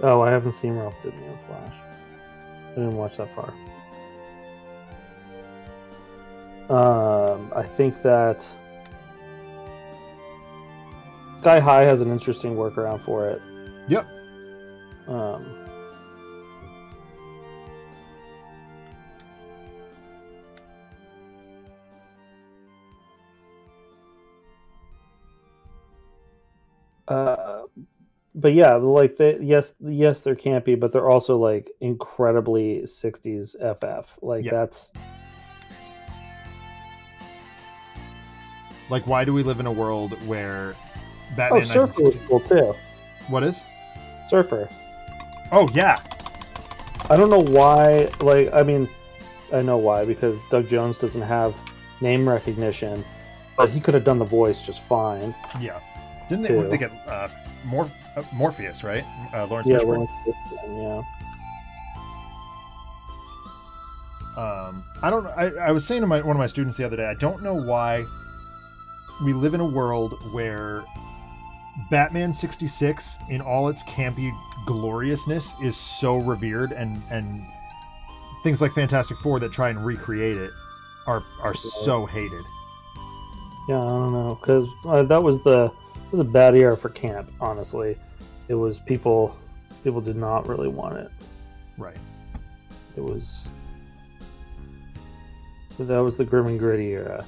B: Oh, I haven't seen Ralph Dibny and Flash. I didn't watch that far. I think that Sky High has an interesting workaround for it.
A: Yep.
B: But yeah, like yes, they're campy, but they're also like incredibly 60s FF. Like that's
A: like, why do we live in a world where Batman?
B: Surfer was cool too.
A: What is?
B: Surfer.
A: Oh yeah.
B: I don't know why. Like, I mean, I know why, because Doug Jones doesn't have name recognition, but he could have done the voice just fine.
A: Yeah. Didn't they? What did they get? Morpheus, right? Lawrence Fishburne.
B: Yeah.
A: I don't know. I was saying to one of my students the other day, I don't know why we live in a world where Batman 66, in all its campy gloriousness, is so revered, and things like Fantastic Four that try and recreate it are so hated.
B: Yeah, I don't know, because that was a bad era for camp. Honestly, it was people did not really want it.
A: Right.
B: That was the grim and gritty era.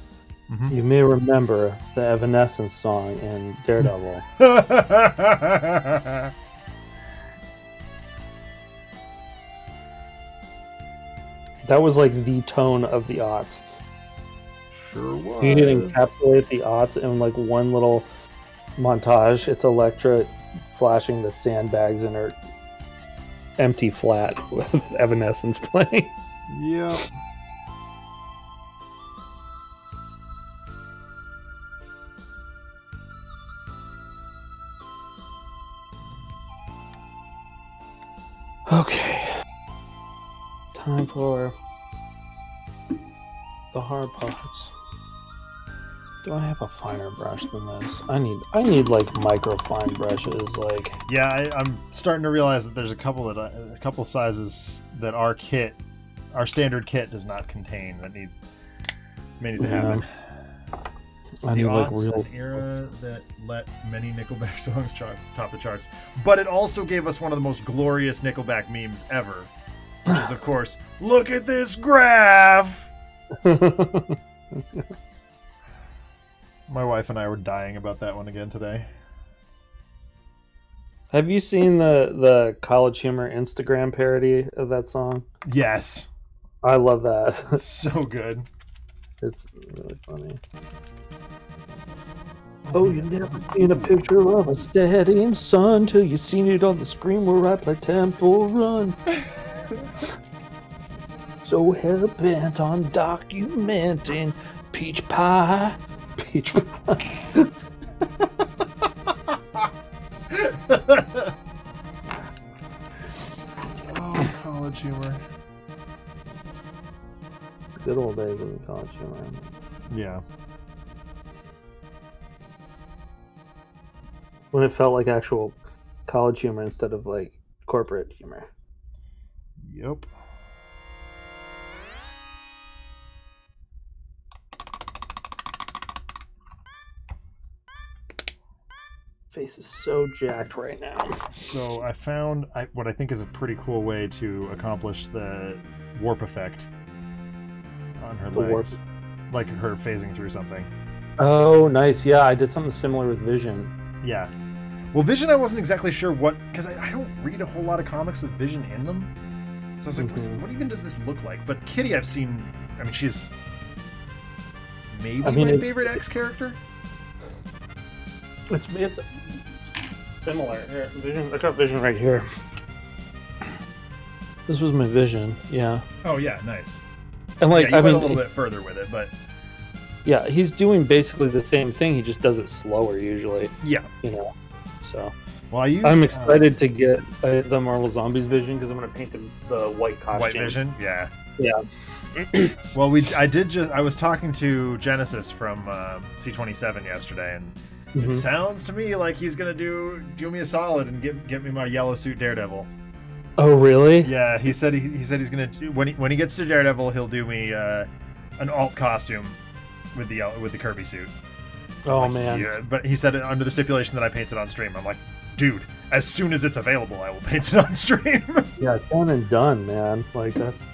A: Mm-hmm.
B: You may remember the Evanescence song in Daredevil. That was like the tone of the aughts.
A: Sure was.
B: You can encapsulate the aughts in like one little montage. It's Elektra slashing the sandbags in her empty flat with Evanescence playing.
A: Yep.
B: Okay. Time for the hard parts. Do I have a finer brush than this? I need like micro fine brushes. Like,
A: yeah, I'm starting to realize that there's a couple sizes that our standard kit does not contain that may need to happen.
B: I need like real
A: an era that let many Nickelback songs top the charts, but it also gave us one of the most glorious Nickelback memes ever, which is, of course, look at this graph. My wife and I were dying about that one again today.
B: Have you seen the College Humor Instagram parody of that song?
A: Yes.
B: I love that.
A: It's so good.
B: It's really funny. Oh, you've never seen a picture of a setting sun till you've seen it on the screen where I play Temple Run. So hell-bent on documenting peach pie. Peach pie.
A: Oh, College Humor.
B: Good old days of College Humor.
A: Yeah.
B: When it felt like actual college humor instead of like corporate humor.
A: Yep.
B: Face is so jacked right now.
A: So I found what I think is a pretty cool way to accomplish the warp effect on her legs. Like her phasing through something.
B: Oh, nice. Yeah, I did something similar with Vision.
A: Yeah. Well, Vision, I wasn't exactly sure what... Because I don't read a whole lot of comics with Vision in them. So I was like, what even does this look like? But Kitty I've seen... I mean, she's maybe my favorite X character.
B: It's similar. Here, Vision. I got Vision right here. This was my Vision. Yeah.
A: Oh, yeah. Nice.
B: And like,
A: yeah, I went a little bit further with it, but...
B: Yeah, he's doing basically the same thing. He just does it slower usually.
A: Yeah.
B: You know, so...
A: Well,
B: I'm excited to get the Marvel Zombies Vision because I'm going to paint the white costume.
A: White Vision? Yeah.
B: Yeah.
A: Well, I was talking to Genesis from C27 yesterday, and it sounds to me like he's going to do me a solid and get me my yellow suit Daredevil.
B: Oh, really?
A: Yeah, he said he's going to do... When he gets to Daredevil, he'll do me an alt costume with the Kirby suit.
B: Oh,
A: like,
B: man.
A: Yeah, but he said it under the stipulation that I paint it on stream. I'm like, dude, as soon as it's available, I will paint it on stream.
B: Yeah, done and done, man. Like, that's...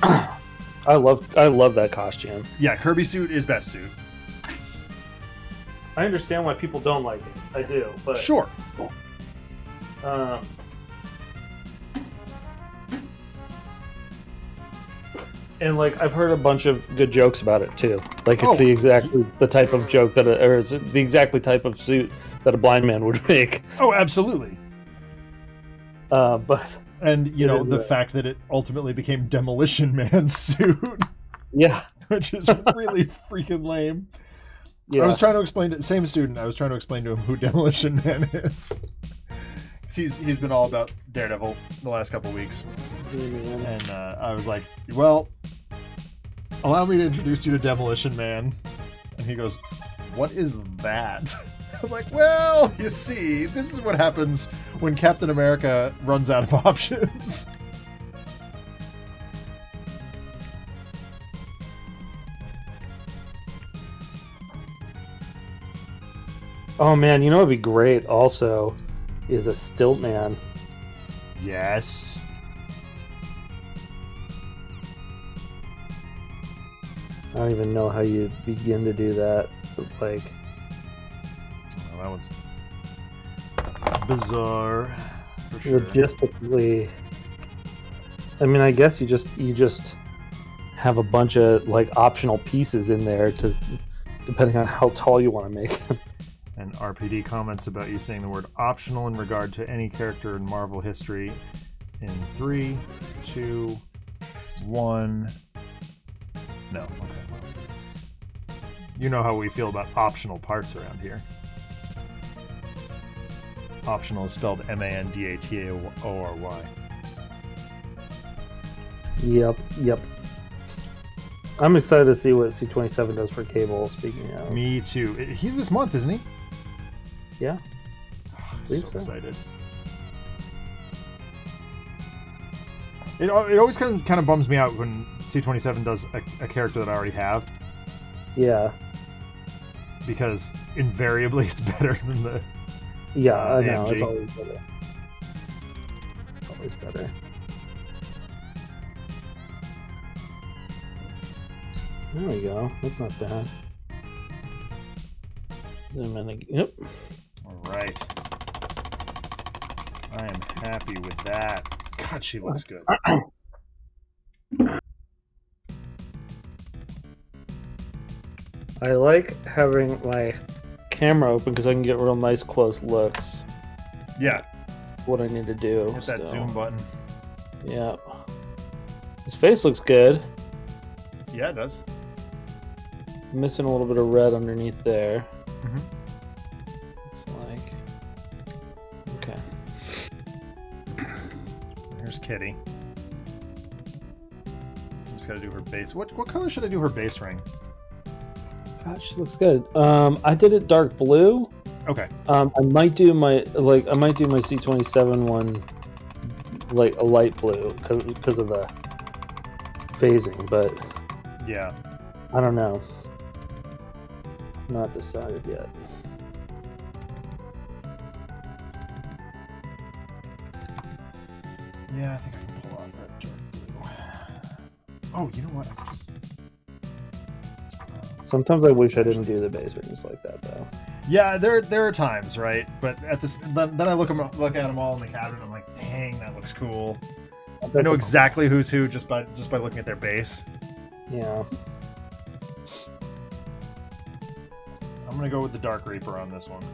B: I love that costume.
A: Yeah, Kirby suit is best suit.
B: I understand why people don't like it. I do, but...
A: Sure.
B: And like I've heard a bunch of good jokes about it too. Like it's the type of joke that, or it's the exactly type of suit that a blind man would make.
A: Oh, absolutely.
B: But
A: and you know the fact that it ultimately became Demolition Man's suit.
B: Yeah,
A: which is really freaking lame.
B: Yeah.
A: I was trying to explain to same student. I was trying to explain to him who Demolition Man is. He's been all about Daredevil the last couple weeks, and I was like, "Well, allow me to introduce you to Demolition Man." And he goes, "What is that?" I'm like, "Well, you see, this is what happens when Captain America runs out of options."
B: Oh man, you know what'd be great also is a stilt man.
A: Yes.
B: I don't even know how you begin to do that. But like,
A: well, that one's bizarre. For sure.
B: Logistically, I mean, I guess you just have a bunch of like optional pieces in there to, depending on how tall you want to make them.
A: And RPD comments about you saying the word optional in regard to any character in Marvel history in 3, 2, 1. No, okay. Well, you know how we feel about optional parts around here. Optional is spelled M-A-N-D-A-T-A-O-R-Y.
B: Yep. I'm excited to see what C-27 does for Cable, speaking of.
A: Me too. He's this month, isn't he?
B: Yeah.
A: Oh, so excited. It always kind of bums me out when C-27 does a character that I already have.
B: Yeah.
A: Because invariably it's better than the...
B: Yeah, I know.
A: AMG.
B: It's always better. Always better. There we go. That's not bad. Yep.
A: Alright. I am happy with that. God, she looks good.
B: I like having my camera open because I can get real nice close looks.
A: Yeah.
B: What I need to do.
A: Hit that zoom button.
B: Yeah. His face looks good.
A: Yeah, it does.
B: Missing a little bit of red underneath there.
A: Mm-hmm.
B: Looks like. Okay.
A: Here's Kitty. Just gotta do her base. What color should I do her base ring?
B: God, she looks good. I did it dark blue.
A: Okay.
B: I might do my C-27 one like a light blue because of the phasing, but
A: yeah,
B: I don't know. Not decided yet.
A: Yeah, I think I can pull off that dark blue. Oh, you know what? I just...
B: Sometimes I wish I didn't do the base rings like that though.
A: Yeah, there are times, right? But at this, then I look at them all in the cabinet. I'm like, dang, that looks cool. I know exactly who's who just by looking at their base.
B: Yeah.
A: I'm gonna go with the Dark Reaper on this one.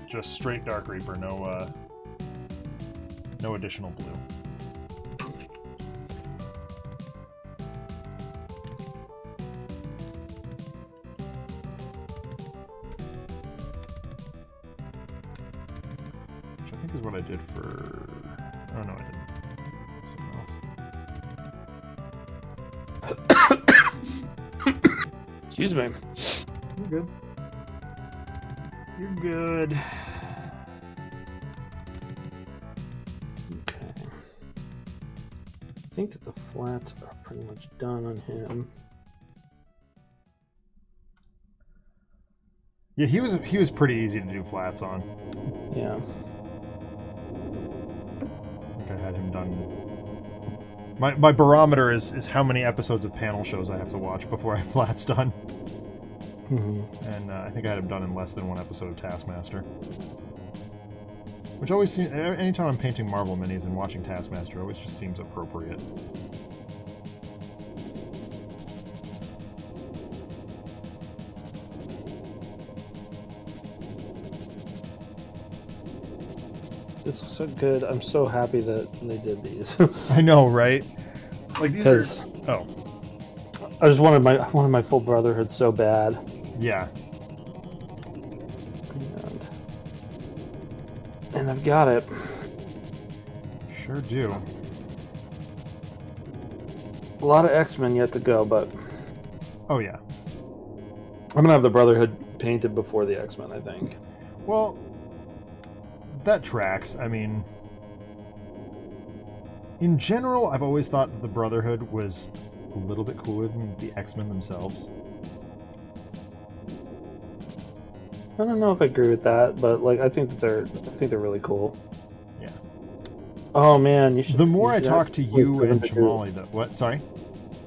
A: Just straight Dark Reaper, no additional blue. Which I think is what I did for... Oh no, I didn't. Something else.
B: Excuse me.
A: You're good. You're good.
B: Okay. I think that the flats are pretty much done on him.
A: Yeah, he was pretty easy to do flats on.
B: Yeah.
A: I think I had him done. My barometer is how many episodes of panel shows I have to watch before I have flats done.
B: Mm-hmm.
A: And I think I had him done in less than one episode of Taskmaster. Which always seems, anytime I'm painting Marvel minis and watching Taskmaster, always just seems appropriate.
B: This looks so good. I'm so happy that they did these.
A: I know, right? Like these are... Oh.
B: I just wanted my full Brotherhood so bad.
A: Yeah.
B: And I've got it.
A: Sure do.
B: A lot of X-Men yet to go, but
A: Oh yeah.
B: I'm gonna have the Brotherhood painted before the X-Men, I think.
A: Well, that tracks. I mean, in general, I've always thought that the Brotherhood was a little bit cooler than the X-Men themselves.
B: I don't know if I agree with that, but like I think they're really cool.
A: Yeah.
B: Oh man, you should.
A: The more I talk to you and Shamali, though, what? Sorry.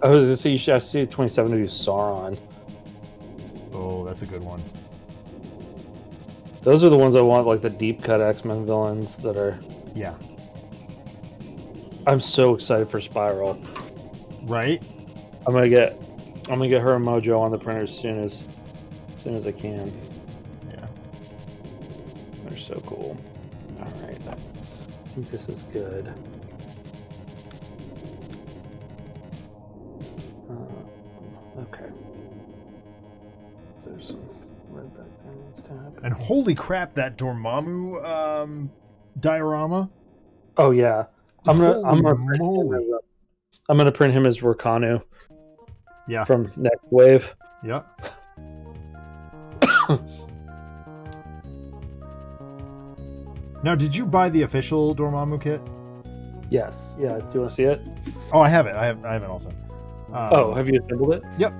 B: I was gonna say you should ask C27 to do Sauron.
A: Oh, that's a good one.
B: Those are the ones I want, like the deep cut X-Men villains that are.
A: Yeah.
B: I'm so excited for Spiral.
A: Right.
B: I'm gonna get her mojo on the printer as soon as I can.
A: Yeah.
B: They're so cool. All right. I think this is good. Okay. There's some red back there needs to happen.
A: And holy crap, that Dormammu diorama.
B: Oh yeah. I'm gonna print him as Rakanu.
A: Yeah.
B: From Next Wave.
A: Yep. Now, did you buy the official Dormammu kit?
B: Yes. Yeah. Do you want to see it?
A: Oh, I have it. I have it also.
B: Oh, have you assembled it?
A: Yep.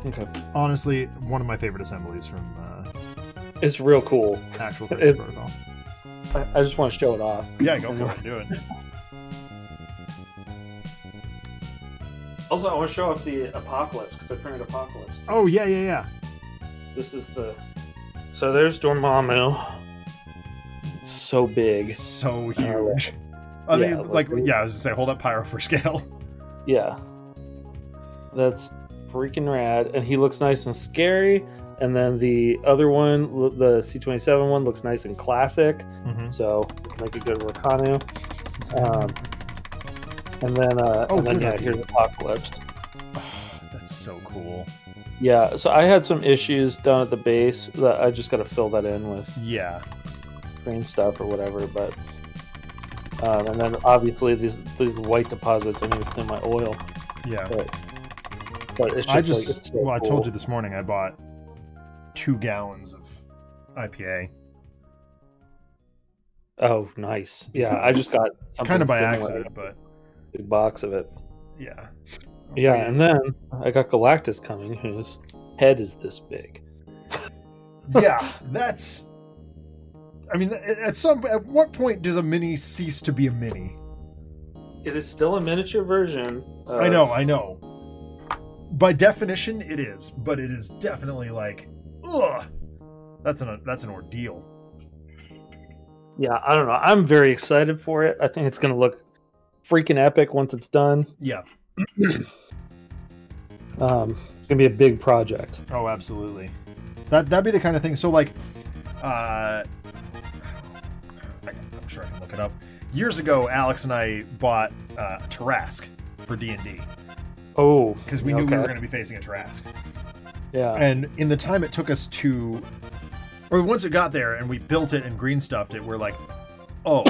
B: Okay.
A: Honestly, one of my favorite assemblies from
B: it's real cool.
A: Actual Crisis Protocol.
B: I just want to show it off.
A: Yeah, go for it. Do it.
B: Also, I want to show off the Apocalypse because I printed Apocalypse.
A: Oh yeah, yeah, yeah.
B: This is the. So there's Dormammu. It's so big.
A: So huge. I mean, I was gonna say, hold up Pyro for scale.
B: Yeah. That's freaking rad, and he looks nice and scary. And then the other one, the C27 one, looks nice and classic.
A: Mm-hmm.
B: So make a good Rakanu. And then here's Apocalypse.
A: Oh, that's so cool.
B: Yeah, so I had some issues down at the base that I just got to fill that in with green stuff or whatever. But and then obviously these white deposits in my oil.
A: Yeah.
B: But it's just cool.
A: I told you this morning I bought 2 gallons of IPA.
B: Oh, nice. Yeah, I just got something
A: kind of by accident, but
B: big box of it.
A: Yeah.
B: Yeah, and then I got Galactus coming, whose head is this big.
A: Yeah, that's. I mean, at what point does a mini cease to be a mini?
B: It is still a miniature version.
A: I know. By definition, it is, but it is definitely like, ugh. That's an ordeal.
B: Yeah, I don't know. I'm very excited for it. I think it's going to look freaking epic once it's done.
A: Yeah.
B: It's going to be a big project.
A: Oh, absolutely. That'd be the kind of thing. So, like, I'm sure I can look it up. Years ago, Alex and I bought Tarask for D&D.
B: Oh.
A: Because we knew we were going to be facing a Tarask.
B: Yeah.
A: And in the time it took us to... Or once it got there and we built it and green stuffed it, we're like, oh,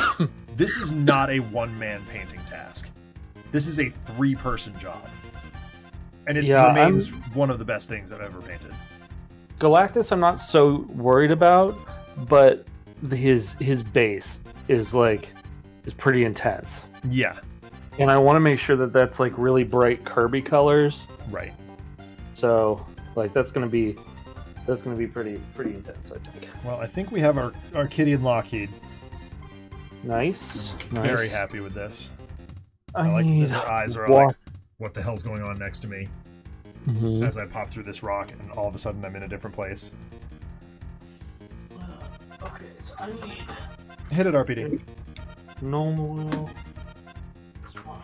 A: this is not a one-man painting task. This is a 3-person job. And it remains one of the best things I've ever painted.
B: Galactus I'm not so worried about, but his base is pretty intense.
A: Yeah.
B: And I want to make sure that that's like really bright Kirby colors.
A: Right.
B: So that's gonna be pretty intense, I think.
A: Well, I think we have our Kitty and Lockheed.
B: Nice.
A: Very happy with this.
B: I
A: like
B: need
A: that their eyes are like, what the hell's going on next to me?
B: Mm-hmm.
A: As I pop through this rock and all of a sudden I'm in a different place.
B: Okay, so I need...
A: Hit it, RPD.
B: Normal... That's my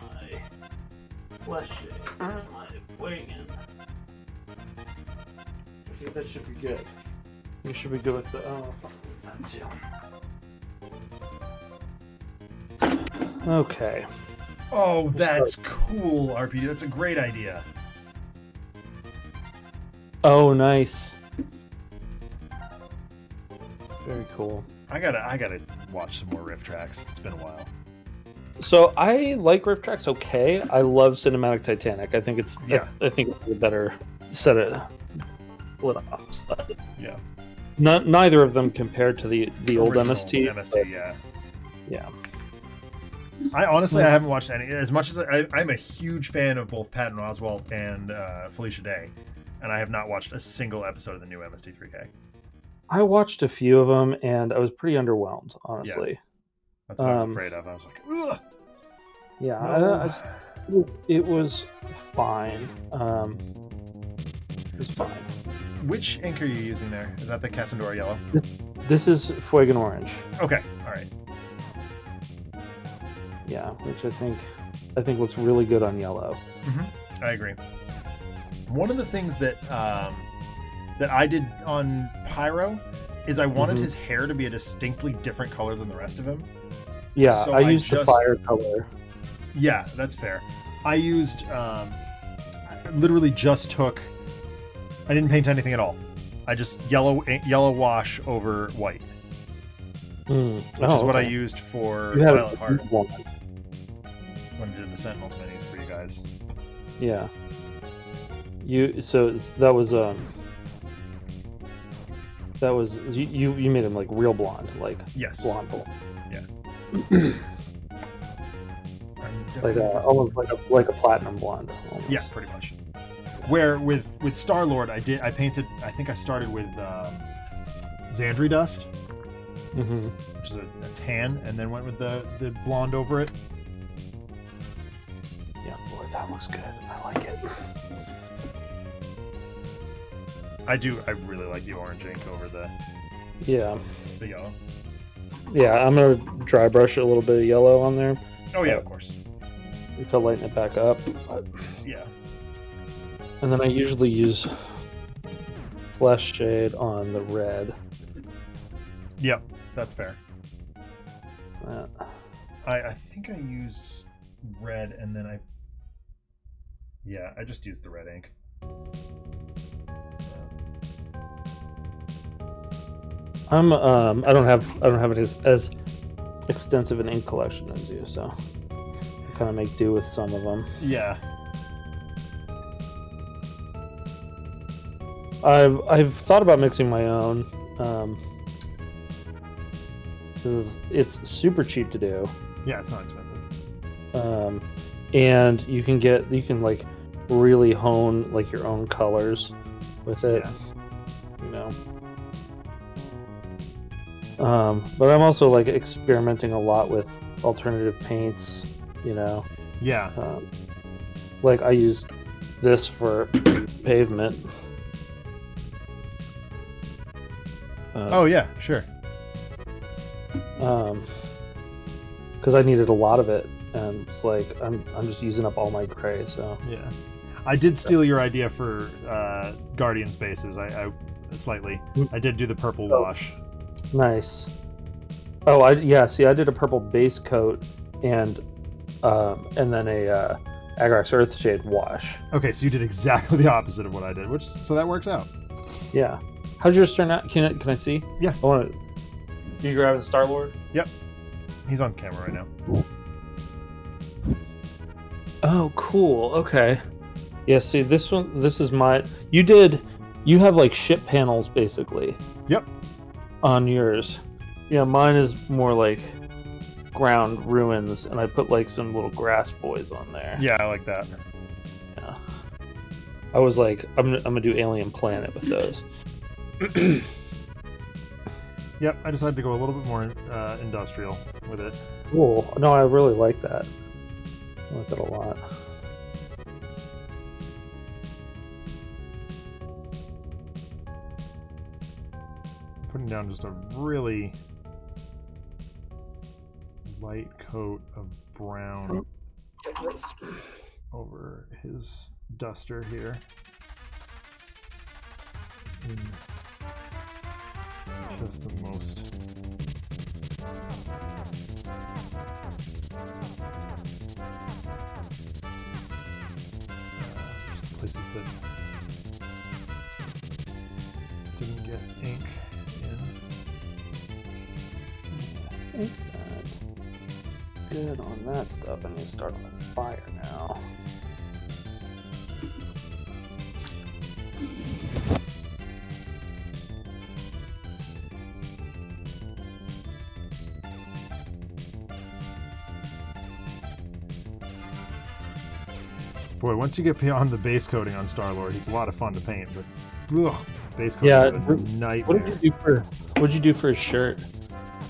B: flesh shade. That's my wagon. I think that should be good. We should be good with the... Okay.
A: Oh, that's cool, RPD. That's a great idea.
B: Oh, nice. Very cool.
A: I gotta watch some more riff tracks. It's been a while.
B: So I like riff tracks. Okay, I love Cinematic Titanic. I think it's I think it's a better set of split off.
A: Yeah.
B: Neither of them compared to the old MST.
A: MST, yeah.
B: Yeah.
A: I honestly I haven't watched any. As much as I'm a huge fan of both Patton Oswalt and Felicia Day, and I have not watched a single episode of the new MST3K.
B: I watched a few of them, and I was pretty underwhelmed, honestly.
A: Yeah. That's what I was afraid of. I was like, ugh.
B: Yeah,
A: No.
B: it was fine. It was fine.
A: Which ink are you using there? Is that the Cassandora Yellow?
B: This is Fuegan Orange.
A: Okay, all right.
B: Yeah, which I think looks really good on yellow.
A: I agree. One of the things that that I did on Pyro is I wanted his hair to be a distinctly different color than the rest of him.
B: Yeah,
A: so
B: I used the fire color.
A: Yeah, that's fair. I used, I literally just took, I didn't paint anything at all. I just yellow wash over white. Which is what I used for Violet Heart. When I did the Sentinels minis for you guys.
B: Yeah. So that was you made him like real blonde, like
A: yes,
B: blonde.
A: Yeah.
B: Like almost like a platinum blonde. Almost.
A: Yeah, pretty much. Where with Star-Lord, I painted. I think I started with Xandri dust, which is a tan, and then went with the blonde over it.
B: Yeah, boy, that looks good. I like it.
A: I really like the orange ink over the yellow.
B: Yeah, I'm gonna dry brush a little bit of yellow on there.
A: Oh yeah, of course.
B: To lighten it back up.
A: Yeah.
B: And then I usually use flesh shade on the red.
A: Yep, that's fair.
B: That.
A: I think I used red and then I just used the red ink.
B: I don't have as extensive an ink collection as you, so I kind of make do with some of them.
A: Yeah.
B: I've thought about mixing my own. It's super cheap to do.
A: Yeah, it's not expensive.
B: And you can like really hone like your own colors with it.
A: Yeah.
B: You know. But I'm also like experimenting a lot with alternative paints, you know.
A: Yeah.
B: Like I use this for pavement.
A: Oh yeah, sure.
B: Because I needed a lot of it, and it's like I'm just using up all my gray. So
A: yeah, I did steal your idea for Guardian Spaces. I slightly. I did do the purple wash.
B: Nice. Oh, see, I did a purple base coat and then a Agrax Earthshade wash.
A: Okay, so you did exactly the opposite of what I did, so that works out.
B: Yeah. How's yours turn out? Can I see?
A: Yeah.
B: I want to. You grabbing Star-Lord?
A: Yep. He's on camera right now.
B: Oh, cool. Okay. Yeah. See, this is my. You have like ship panels basically.
A: Yep. On
B: yours. Yeah, mine is more like ground ruins, and I put like some little grass boys on there.
A: Yeah, I like that.
B: Yeah. I was like, I'm gonna do Alien Planet with those.
A: Yep, I decided to go a little bit more industrial with it.
B: Cool. No, I really like that. I like that a lot.
A: Putting down just a really light coat of brown over his duster here. Just the most just the places that
B: started on that stuff. I need to start on the fire now.
A: Boy, once you get beyond the base coating on Star-Lord, he's a lot of fun to paint, but ugh, base coating is a nightmare.
B: What'd you do for his shirt?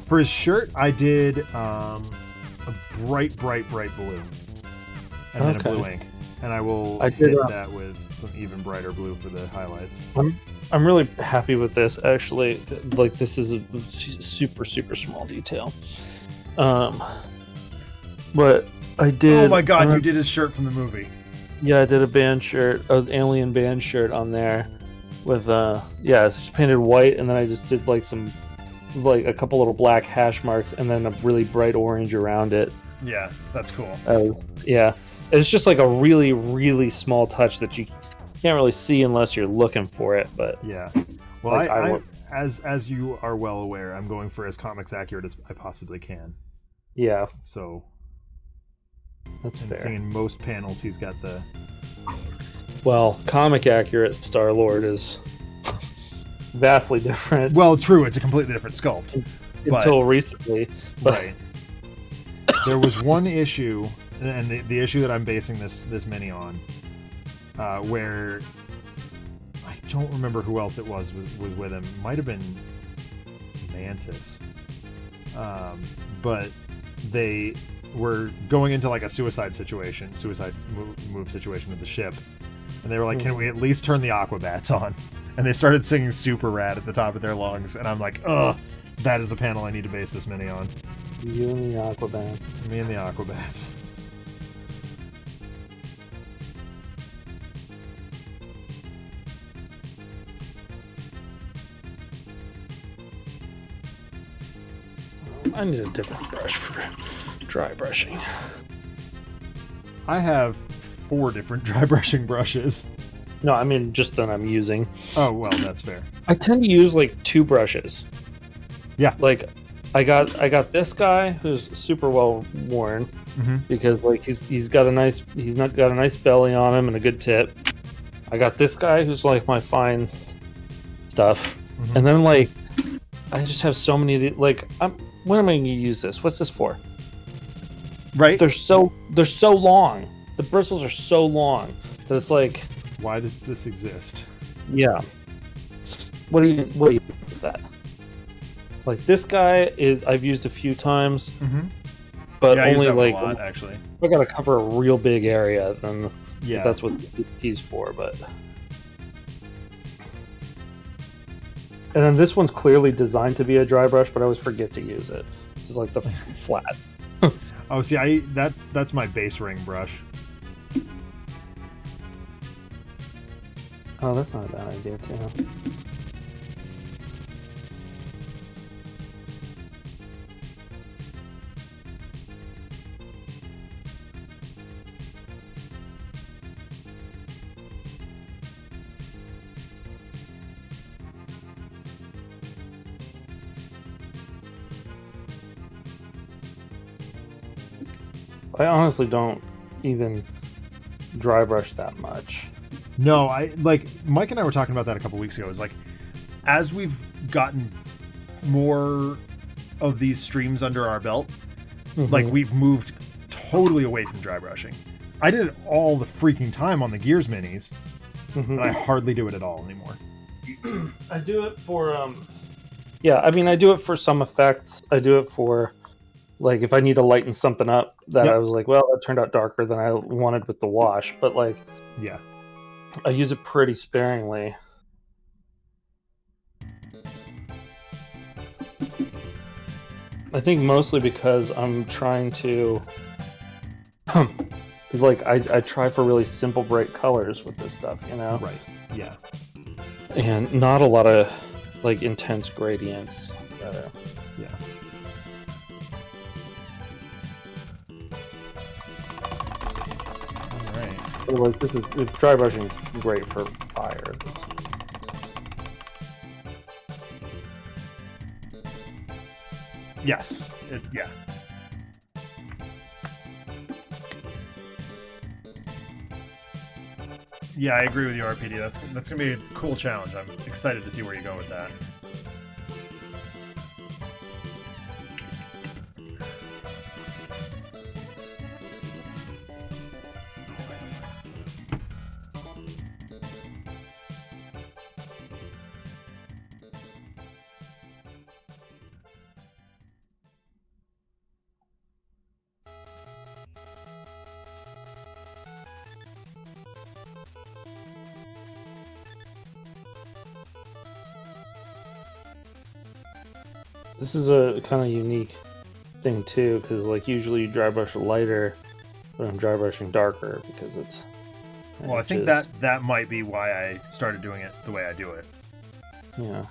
A: For his shirt, I did a bright blue. And then a blue ink. And I will hit that with some even brighter blue for the highlights.
B: I'm really happy with this, actually. Like, this is a super small detail. But I did...
A: Oh my god, you did his shirt from the movie.
B: Yeah, I did a band shirt, an alien band shirt on there with, it's just painted white, and then I just did, like, a couple little black hash marks, and then a really bright orange around it.
A: Yeah, that's cool.
B: Yeah. It's just, like, a really small touch that you can't really see unless you're looking for it, but...
A: Yeah. Well, like, as you are well aware, I'm going for as comics accurate as I possibly can.
B: Yeah.
A: So...
B: That's fair.
A: Seeing most panels, he's got the...
B: Well, comic accurate Star-Lord is vastly different.
A: Well, true, it's a completely different sculpt.
B: Until recently.
A: Right. There was one issue, and the issue that I'm basing this mini on, where I don't remember who else it was with him. It might have been Mantis. But they... were going into like a suicide move situation with the ship, and they were like, can we at least turn the Aquabats on? And they started singing Super Rad at the top of their lungs, and I'm like, ugh, that is the panel I need to base this mini on.
B: You and the Aquabats.
A: Me and the Aquabats.
B: I need a different brush for dry brushing.
A: I have 4 different dry brushing brushes.
B: No, I mean just that I'm using.
A: Oh, well, that's fair.
B: I tend to use like 2 brushes.
A: Yeah.
B: Like I got this guy who's super well worn because like he's got a nice belly on him and a good tip. I got this guy who's like my fine stuff. And then like I just have so many of the, like when am I going to use this? What's this for?
A: Right.
B: They're so long. The bristles are so long that it's like,
A: why does this exist?
B: Yeah. What do you is that? Like this guy is I've used a few times, but
A: yeah,
B: only like
A: a lot, actually.
B: I got to cover a real big area. Then that's what he's for. But and then this one's clearly designed to be a dry brush, but I always forget to use it. It's like the flat.
A: Oh, see, that's my base ring brush.
B: Oh, that's not a bad idea, too. I honestly don't even dry brush that much.
A: No, like Mike and I were talking about that a couple weeks ago. It's like as we've gotten more of these streams under our belt, like we've moved totally away from dry brushing. I did it all the freaking time on the Gears minis, but I hardly do it at all anymore.
B: I do it for I mean I do it for some effects. I do it for like if I need to lighten something up that I was like, well, it turned out darker than I wanted with the wash, but like I use it pretty sparingly. I think mostly because I'm trying to like I try for really simple bright colors with this stuff, you know?
A: Right. Yeah.
B: And not a lot of like intense gradients.
A: Yeah.
B: Like this is dry brushing is great for fire.
A: Yes. Yeah, I agree with you, RPD. That's gonna be a cool challenge. I'm excited to see where you go with that.
B: This is a kind of unique thing too, because like usually you dry brush lighter, but I'm dry brushing darker because it's.
A: Well, I think that might be why I started doing it the way I do it.
B: Yeah.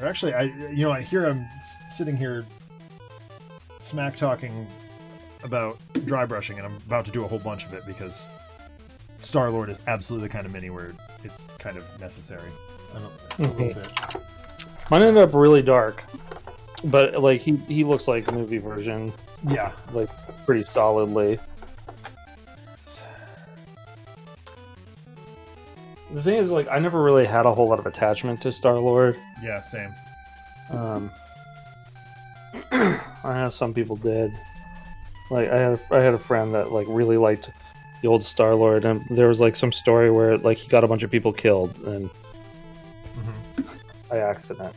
A: Actually, I hear I'm sitting here smack talking about dry brushing, and I'm about to do a whole bunch of it because Star-Lord is absolutely the kind of mini where it's kind of necessary. I don't know, a little bit.
B: Mine ended up really dark, but like he looks like the movie version.
A: Yeah,
B: like pretty solidly. The thing is, like, I never really had a whole lot of attachment to Star-Lord.
A: Yeah, same.
B: I know some people did. Like, I had a friend that like really liked the old Star-Lord, and there was like some story where like he got a bunch of people killed and by accident.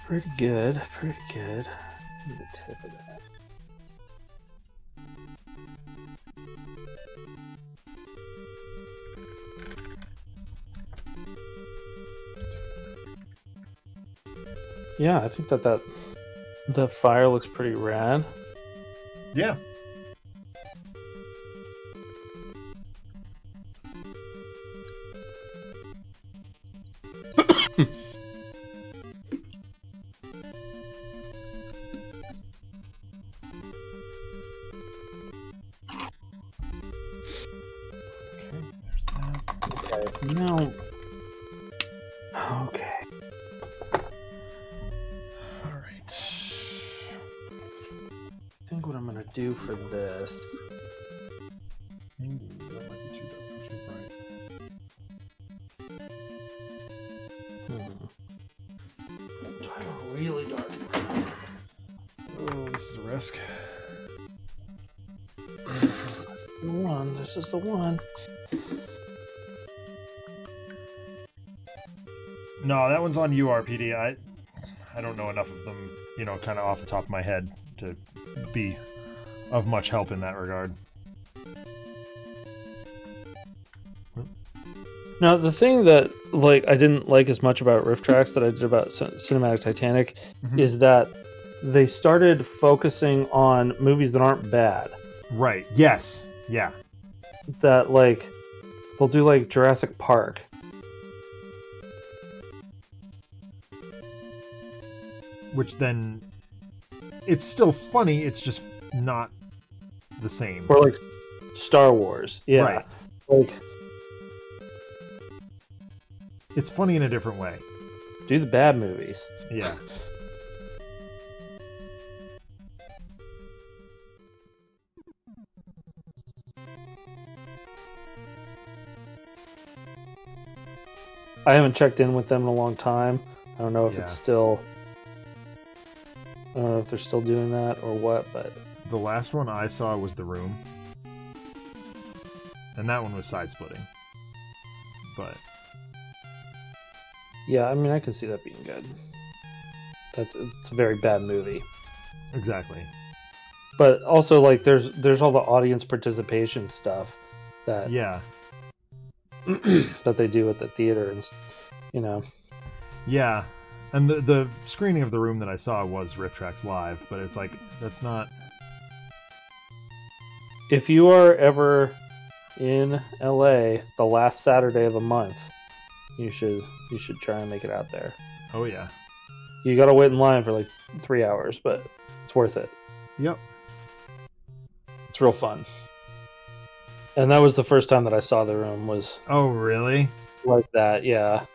B: Pretty good, pretty good. The tip of that. Yeah, I think that the fire looks pretty rad.
A: Yeah.
B: No. Okay.
A: All right.
B: I think what I'm gonna do for this.
A: That might be too
B: bright. Really dark.
A: Oh, this is a risk.
B: The one. This is the one.
A: No, that one's on you, RPD. I don't know enough of them, kind of off the top of my head to be of much help in that regard.
B: Now, the thing that like I didn't like as much about Riff Tracks that I did about Cinematic Titanic is that they started focusing on movies that aren't bad.
A: Right. Yes. Yeah.
B: That like they'll do like Jurassic Park.
A: Which then, it's still funny, it's just not the same.
B: Or like Star Wars. Yeah.
A: Right.
B: Like,
A: it's funny in a different way.
B: Do the bad movies.
A: Yeah.
B: I haven't checked in with them in a long time. I don't know if it's still... I don't know if they're still doing that or what, but...
A: The last one I saw was The Room. And that one was side-splitting. But...
B: yeah, I mean, I can see that being good. It's a very bad movie.
A: Exactly.
B: But also, like, there's all the audience participation stuff that...
A: yeah.
B: that they do at the theater, and
A: Yeah, and the screening of The Room that I saw was Riff Tracks Live, but it's like that's not.
B: If you are ever in LA the last Saturday of the month, you should try and make it out there.
A: Oh yeah,
B: you gotta wait in line for like 3 hours, but it's worth it.
A: Yep,
B: it's real fun. And that was the first time that I saw The Room. Was
A: oh really
B: like that? Yeah.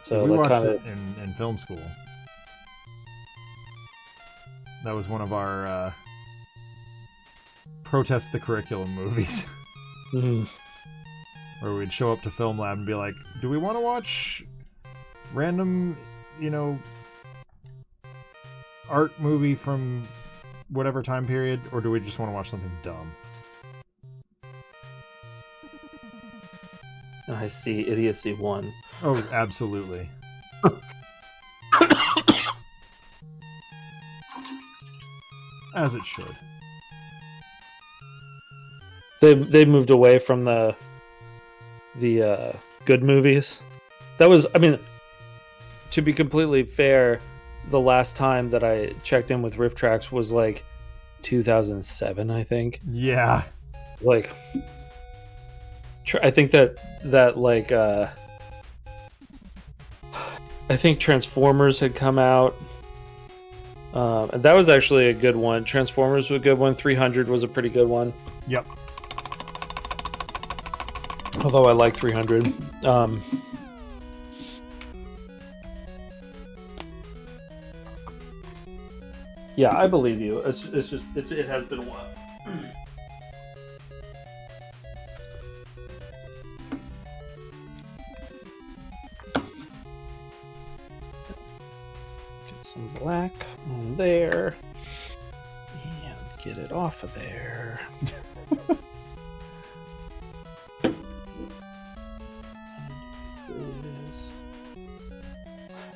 A: So we watched it in film school. That was one of our protest the curriculum movies. Where we'd show up to film lab and be like, do we want to watch random, art movie from whatever time period, or do we just want to watch something dumb?
B: I see Idiocy 1.
A: Oh, absolutely. As it should.
B: They moved away from the good movies. That was, I mean, to be completely fair, the last time that I checked in with Riff Tracks was like 2007, I think.
A: Yeah.
B: Like, I think that like I think Transformers had come out, and that was actually a good one. Transformers was a good one. 300 was a pretty good one.
A: Yep.
B: Although I like 300. Yeah, I believe you. It has been a while. Get some black on there. And get it off of there.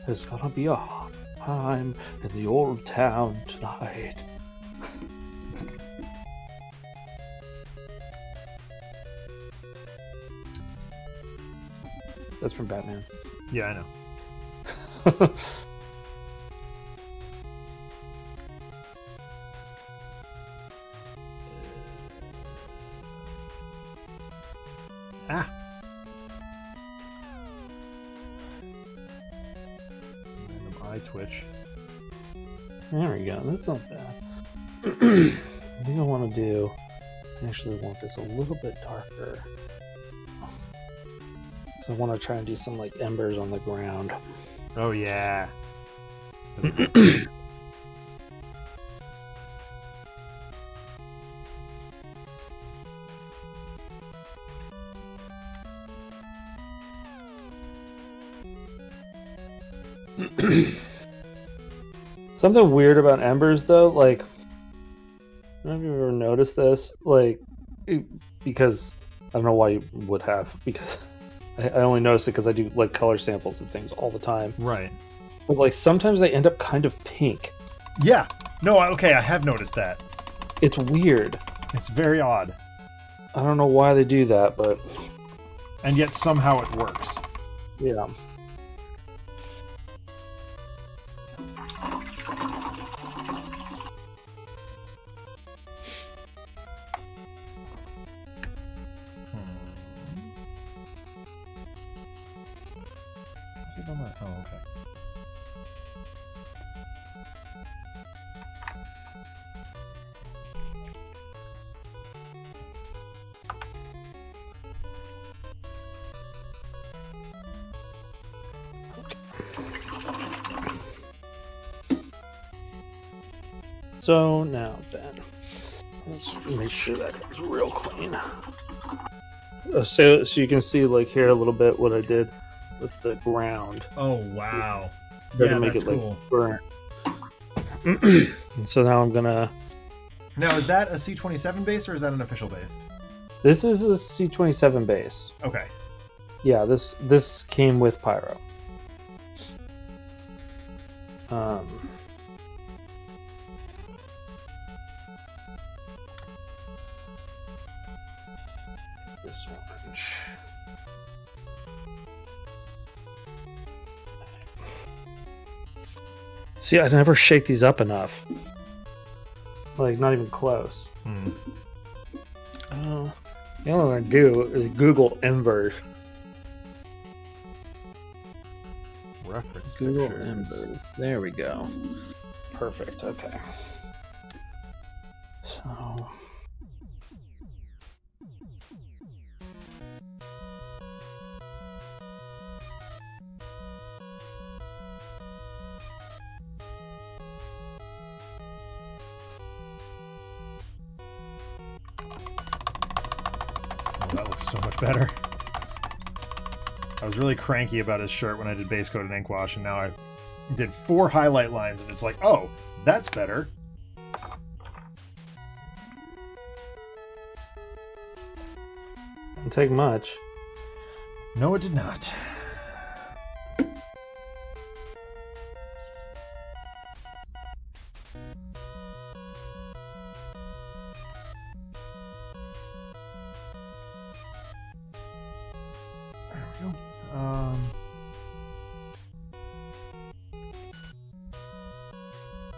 B: There's gonna be a hot time in the old town tonight. That's from Batman.
A: Yeah, I know. Ah. Random eye twitch.
B: There we go. That's not bad. I think I want to do. I actually want this a little bit darker. So I want to try and do some like embers on the ground.
A: Oh yeah.
B: Something weird about embers, though, like, I don't know if you've ever noticed this, like, because I don't know why you would have, because I only noticed it because I do like color samples of things all the time.
A: Right.
B: But like sometimes they end up kind of pink.
A: Yeah. No, okay, I have noticed that.
B: It's weird.
A: It's very odd.
B: I don't know why they do that, but...
A: And yet somehow it works.
B: Yeah.
A: Oh, okay.
B: So now then, let's make sure that is real clean. So you can see like here a little bit what I did with the ground.
A: Oh wow!
B: Yeah, to make it like
A: cool.
B: Burnt. So now I'm gonna.
A: Now is that a C27 base or is that an official base?
B: This is a C27 base.
A: Okay.
B: Yeah, this came with Pyro. This orange. See, I never shake these up enough. Like, not even close. The only thing I do is Google embers.
A: Reference
B: Google
A: pictures.
B: embers. There we go. Perfect. Okay. So.
A: Oh, that looks so much better. I was really cranky about his shirt when I did base coat and ink wash, and now I did 4 highlight lines, and it's like, oh, that's better.
B: Didn't take much.
A: No, it did not. There we go.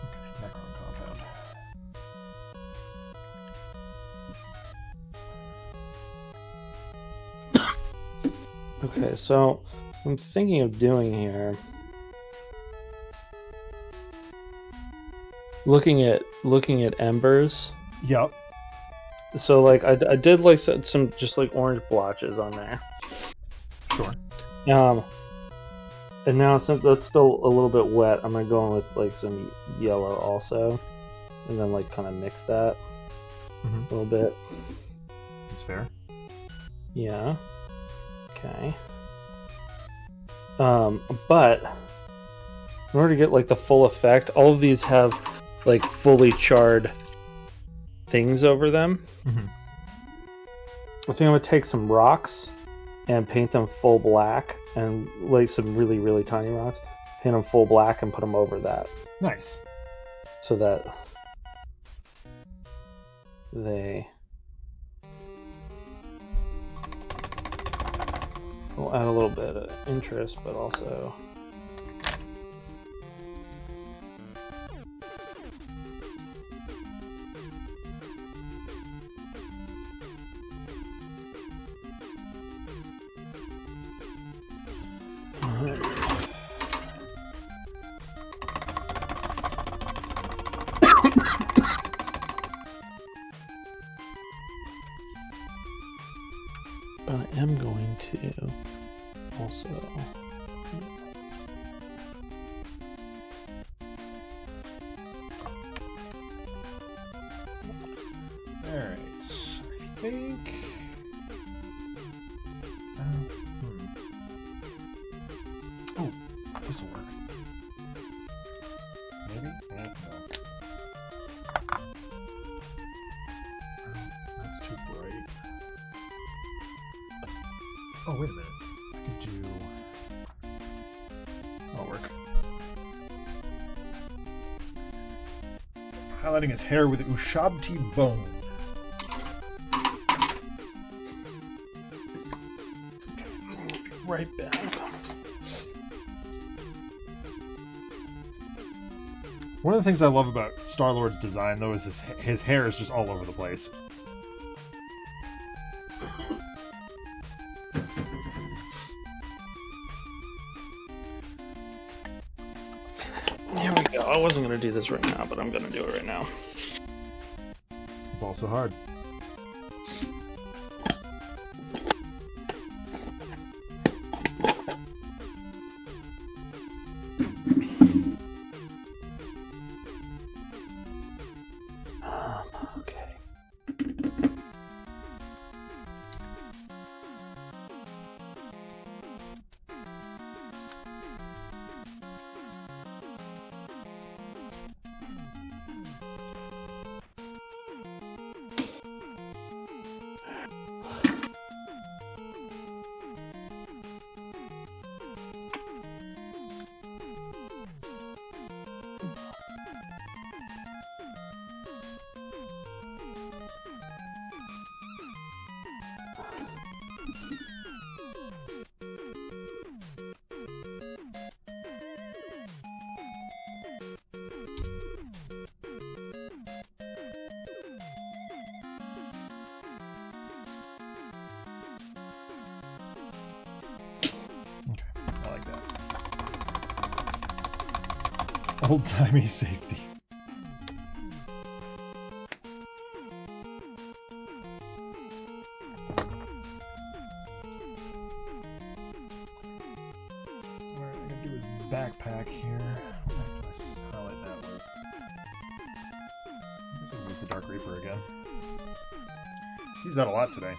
A: Okay, Necron compound.
B: Okay, so I'm thinking of doing here. Looking at embers.
A: Yep.
B: So like I did like some just like orange blotches on there.
A: Sure.
B: And now since that's still a little bit wet, I'm gonna go in with like some yellow also, and then like kind of mix that a little bit.
A: Seems fair.
B: Yeah. Okay. But in order to get like the full effect, all of these have like fully charred things over them. I think I'm gonna take some rocks and paint them full black, and like some really, really tiny rocks, paint them full black and put them over that.
A: Nice.
B: So that they will add a little bit of interest, but also but I am going to also
A: Alright. I think. Oh, this will work. Maybe? No. That's too bright. Oh, wait a minute. I could do. That'll work. Highlighting his hair with Ushabti bone.
B: right back.
A: One of the things I love about Star-Lord's design, though, is his hair is just all over the place.
B: Here we go. I wasn't going to do this right now, but I'm going to do it right now.
A: Ball so hard.
B: Okay.
A: Old-timey safety. Alright, I'm gonna do his backpack here. Let's highlight that one. I guess I'll use the Dark Reaper again. Use that a lot today.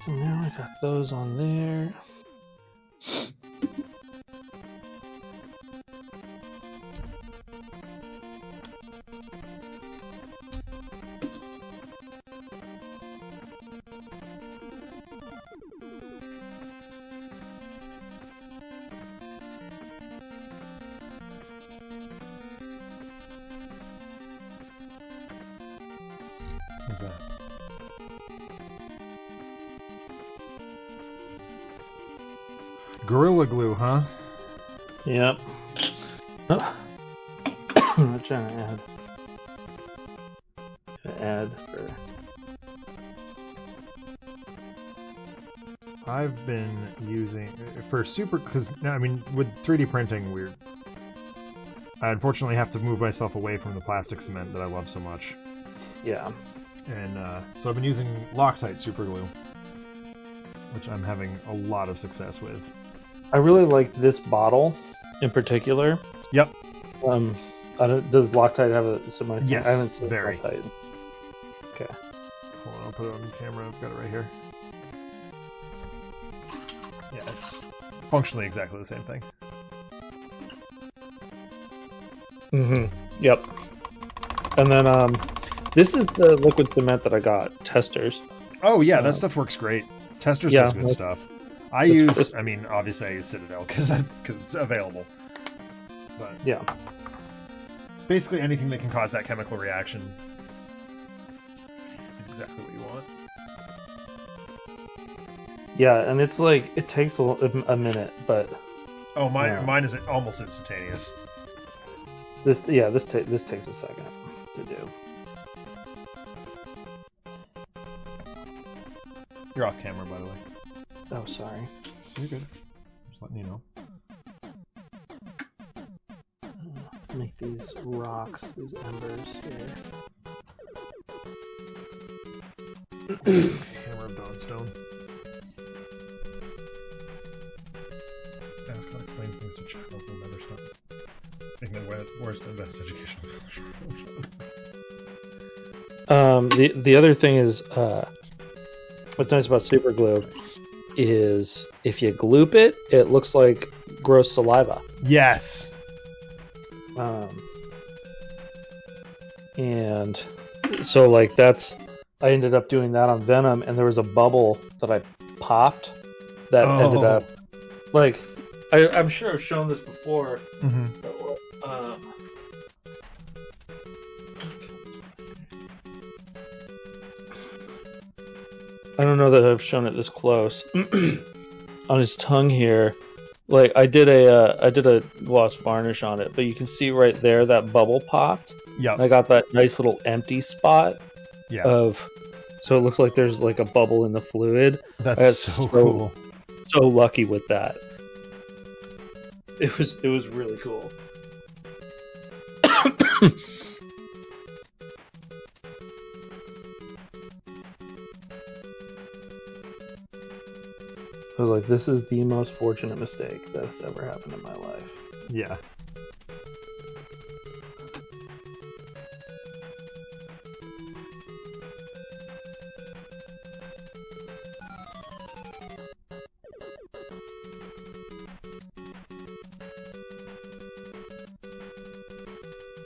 B: So now I got those on there.
A: What's that? Gorilla Glue, huh?
B: Yep. Oh. I'm trying to add for.
A: I've been using for super because I mean with 3D printing, I unfortunately have to move myself away from the plastic cement that I love so much.
B: Yeah.
A: And so I've been using Loctite super glue, which I'm having a lot of success with.
B: I really like this bottle in particular.
A: Yep.
B: Does Loctite have a similar?
A: Yes,
B: I haven't seen
A: very.
B: Loctite. Okay.
A: Hold on, I'll put it on camera. I've got it right here. Yeah, it's functionally exactly the same thing.
B: Mm-hmm. Yep. And then this is the liquid cement that I got. Testers.
A: Oh yeah, that stuff works great. Testers does good stuff. I mean, obviously I use Citadel because it's available. But
B: yeah,
A: basically anything that can cause that chemical reaction is exactly what you want.
B: Yeah, and it's like it takes a minute, but
A: mine is almost instantaneous.
B: This takes a second to do.
A: You're off camera, by the way.
B: Oh, sorry.
A: You're good. Just letting you know.
B: Make these rocks, these embers here.
A: Hammer of Dawnstone. Ascot explains things to child and other stuff. Making the worst and best educational fellowship.
B: The other thing is, what's nice about super glue is if you gloop it, it looks like gross saliva.
A: Yes.
B: And so like I ended up doing that on Venom, and there was a bubble that I popped that ended up like I'm sure I've shown this before.
A: Mm-hmm.
B: I don't know that I've shown it this close. On his tongue here, like I did a gloss varnish on it, but you can see right there that bubble popped.
A: Yeah.
B: I got that nice little empty spot.
A: Yeah.
B: So it looks like there's like a bubble in the fluid.
A: That's so cool.
B: So lucky with that. It was really cool. I was like, this is the most fortunate mistake that's ever happened in my life.
A: Yeah.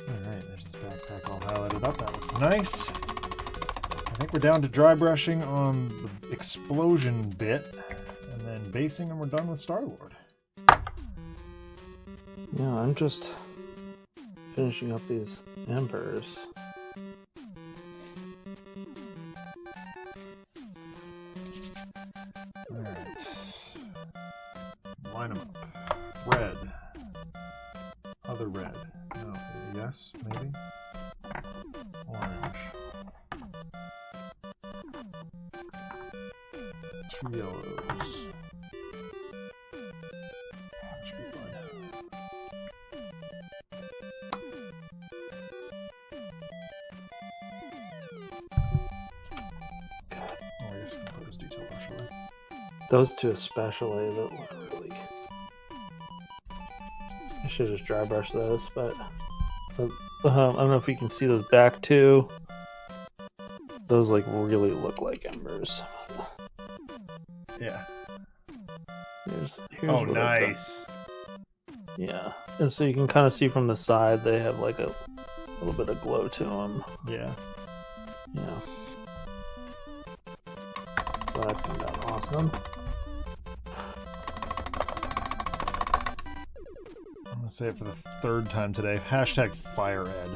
A: Alright, there's this backpack all highlighted up. That looks nice. I think we're down to dry brushing on the explosion bit, and then basing, and we're done with Star-Lord.
B: Yeah, I'm just finishing up these embers.
A: Alright. Line them up. Red. Other red. No. Yes, maybe? Orange. 2 yellows. That should be fine. Oh, I guess I can put this detail brush away.
B: Those two especially, that look really... I should just dry brush those, but... I don't know if you can see those back too. Those like really look like embers.
A: Yeah.
B: Here's
A: oh,
B: what I've done.
A: nice.
B: Yeah, and so you can kind of see from the side they have like a little bit of glow to them.
A: Yeah.
B: Yeah. So that turned out awesome.
A: I'm gonna say it for the 3rd time today. Hashtag Fire Ed.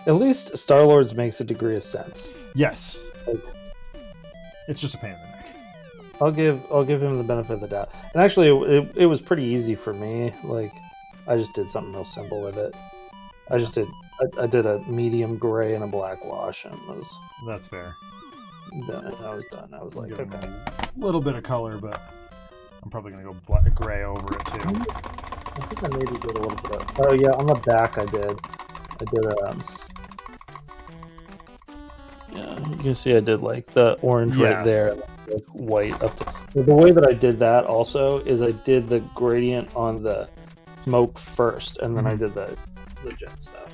B: At least Star-Lord's makes a degree of sense.
A: Yes. It's just a pain in the neck.
B: I'll give him the benefit of the doubt. And actually, it was pretty easy for me. Like, I just did something real simple with it. I did a medium gray and a black wash, and
A: That's fair.
B: Then I was done. I was like,
A: Give
B: okay.
A: them a little bit of color, but I'm probably gonna go black, gray over it too.
B: I think I maybe did a little bit of... Oh yeah, on the back I did yeah, you can see I did like the orange right there, and like white up to... The way that I did that also is I did the gradient on the smoke first, and then I did the jet stuff.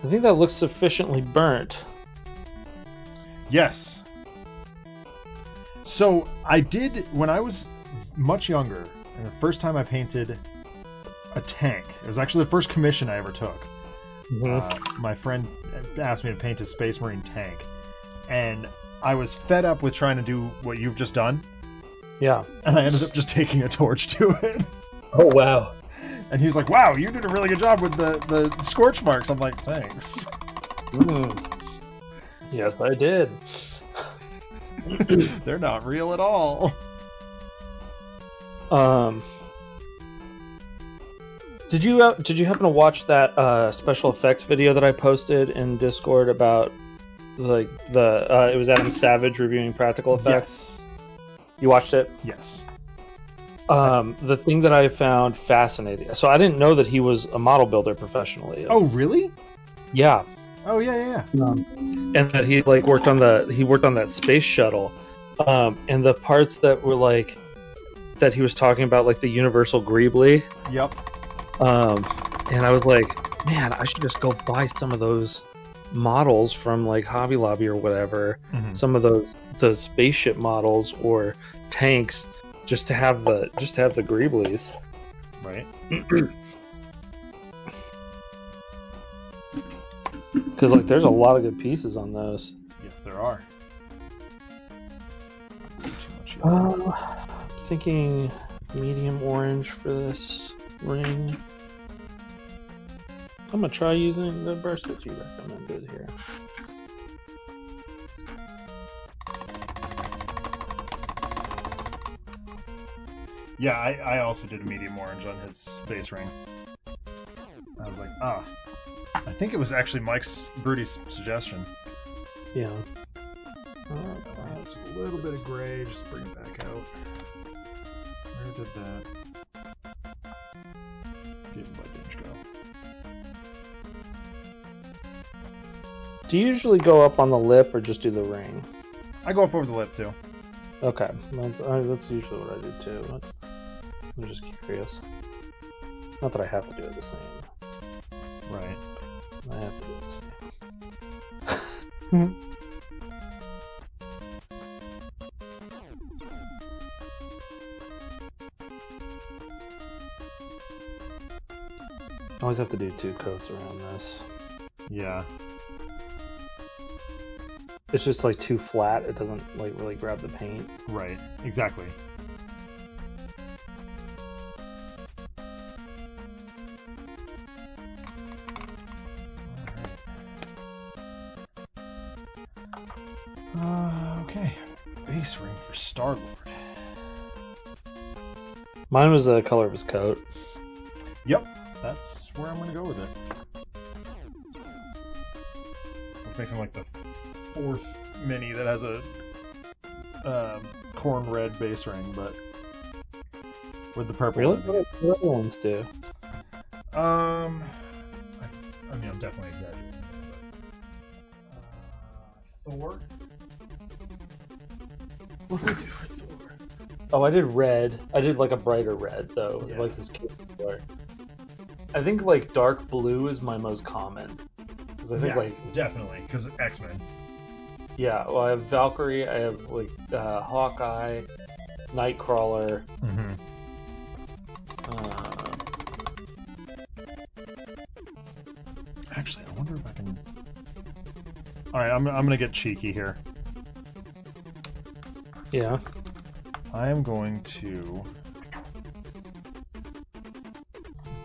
B: I think that looks sufficiently burnt.
A: Yes. So I did, when I was much younger, and the first time I painted a tank, it was actually the first commission I ever took. My friend asked me to paint a Space Marine tank, and I was fed up with trying to do what you've just done.
B: Yeah.
A: And I ended up just taking a torch to it.
B: Oh, wow.
A: And he's like, wow, you did a really good job with the scorch marks. I'm like, thanks.
B: Yes, I did.
A: They're not real at all.
B: Did you happen to watch that special effects video that I posted in Discord about like it was Adam Savage reviewing practical effects?
A: Yes.
B: You watched it?
A: Yes.
B: The thing that I found fascinating. So I didn't know that he was a model builder professionally.
A: Oh, really?
B: Yeah.
A: Oh, yeah.
B: And that he like worked on that space shuttle, and the parts that were like that he was talking about, like the Universal Greebly.
A: Yep.
B: And I was like, man, I should just go buy some of those models from like Hobby Lobby or whatever. Some of the spaceship models or tanks, just to have the Greeblies.
A: Right.
B: Because like there's a lot of good pieces on those.
A: Yes, there are.
B: I'm thinking medium orange for this ring. I'm gonna try using the brush that you recommended here.
A: Yeah, I also did a medium orange on his base ring. I was like, I think it was actually Mike's Brody's suggestion.
B: Yeah.
A: It's a little bit of gray, just bring it back out. Where did that? Give him by Dinge go.
B: Do you usually go up on the lip or just do the ring?
A: I go up over the lip too.
B: Okay, that's usually what I do too. I'm just curious. Not that I have to do it the same.
A: Right.
B: I have to do it the same. I always have to do 2 coats around this.
A: Yeah.
B: It's just like too flat. It doesn't like really grab the paint.
A: Right. Exactly. Okay. Base ring for Star-Lord.
B: Mine was the color of his coat.
A: Yep. That's where I'm going to go with it. Which makes him like the 4th mini that has a corn red base ring, but with the purple.
B: Really? What other ones do?
A: I mean, I'm definitely exaggerating. But, Thor.
B: What did I do for Thor? Oh, I did red. I did like a brighter red though,
A: Yeah.
B: like his cape color. I think like dark blue is my most common. Because I think
A: definitely because X-Men.
B: Yeah, well, I have Valkyrie. I have like Hawkeye, Nightcrawler.
A: Mm-hmm. Actually, I wonder if I can. All right, I'm gonna get cheeky here.
B: Yeah.
A: I am going to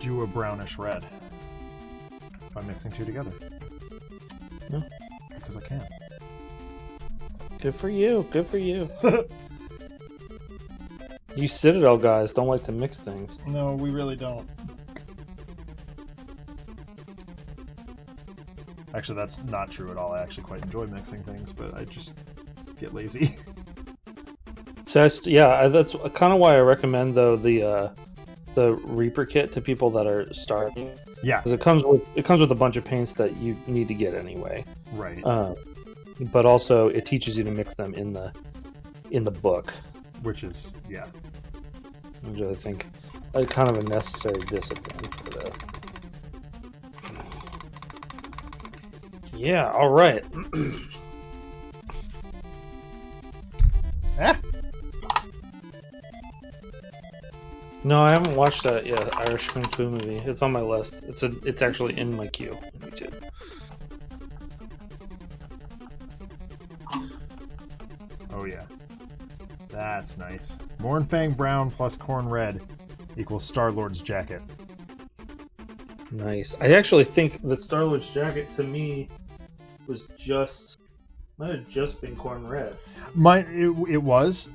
A: do a brownish red by mixing 2 together.
B: Yeah.
A: Because I can.
B: Good for you. Good for you. You Citadel guys don't like to mix things.
A: No, we really don't. Actually, that's not true at all. I actually quite enjoy mixing things, but I just get lazy.
B: So that's kind of why I recommend though the Reaper kit to people that are starting.
A: Yeah.
B: Because it comes with a bunch of paints that you need to get anyway.
A: Right.
B: But also it teaches you to mix them in the book,
A: Which is
B: which I think is kind of a necessary discipline for this. Yeah. All right.
A: Ah!
B: No, I haven't watched that yet. Irish Kung Fu movie. It's on my list. It's actually in my queue on YouTube.
A: Oh yeah. That's nice. Mornfang brown plus corn red equals Star-Lord's jacket.
B: Nice. I actually think that Star-Lord's jacket to me might have just been corn red.
A: It was,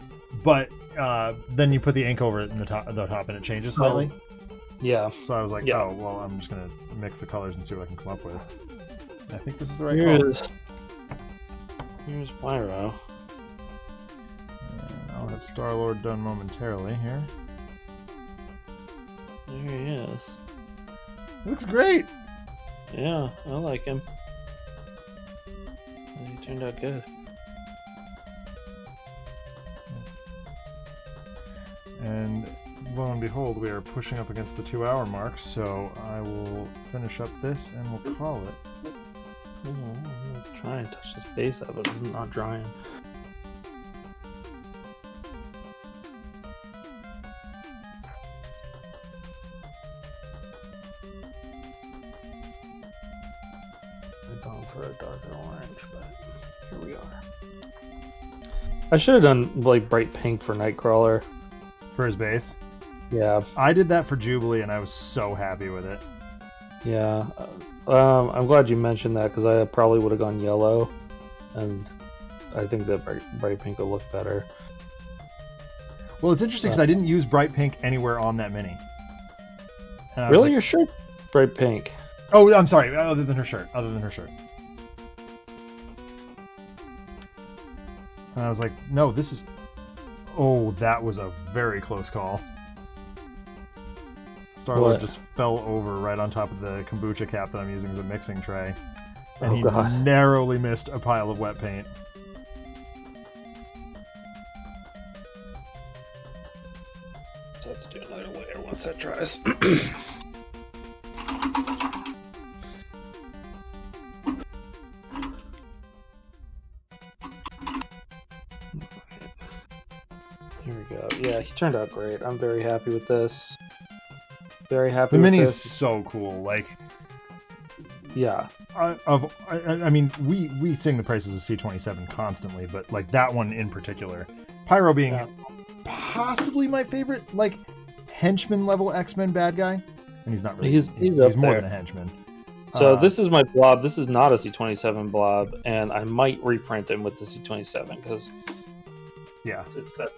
A: but then you put the ink over it in the top and it changes slightly.
B: Yeah.
A: So I was like,
B: Yeah.
A: oh well, I'm just gonna mix the colors and see what I can come up with. I think this is the right color.
B: Here's Pyro.
A: I'll have Star-Lord done momentarily here.
B: There he is.
A: Looks great.
B: Yeah, I like him. He turned out good.
A: And lo and behold, we are pushing up against the 2-hour mark, so I will finish up this and we'll call it.
B: Oh, I'm gonna try and touch this base up, but it's not drying. I've gone for a darker orange, but here we are. I should have done like bright pink for Nightcrawler.
A: For his base.
B: Yeah,
A: I did that for Jubilee and I was so happy with it.
B: yeah. I'm glad you mentioned that because I probably would have gone yellow, and I think that bright pink will look better.
A: Well, it's interesting because I didn't use bright pink anywhere on that mini. And I was
B: Really,
A: like,
B: your shirt bright pink?
A: oh, I'm sorry. Other than her shirt. And I was like, no, this is... Oh, that was a very close call. Star-Lord
B: What?
A: just fell over right on top of the kombucha cap that I'm using as a mixing tray. And
B: Oh,
A: he
B: God.
A: narrowly missed a pile of wet paint.
B: So I have to do another layer once that dries. Here we go. Yeah, he turned out great. I'm very happy with this. Very happy
A: The
B: with
A: mini's
B: this.
A: so cool. Like,
B: Yeah.
A: I mean, we sing the praises of C27 constantly, but like that one in particular, Pyro being possibly my favorite, like henchman level X-Men bad guy, and he's not really.
B: He's
A: more
B: there.
A: than a henchman.
B: So this is my blob. This is not a C27 blob, and I might reprint him with the C27 because it's better.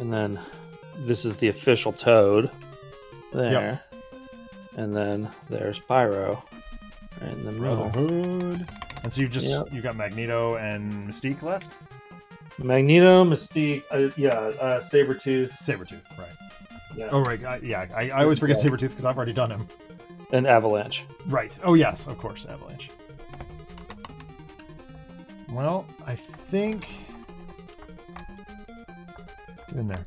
B: And then this is the official Toad there.
A: Yep.
B: And then there's Pyro right in the middle.
A: Brotherhood. And so you got Magneto and Mystique left?
B: Magneto, Mystique, Sabretooth.
A: Sabretooth, right.
B: Yeah.
A: Oh, right. I always forget Sabretooth because I've already done him.
B: And Avalanche.
A: Right. Oh, yes, of course, Avalanche. Well, I think... Get in there.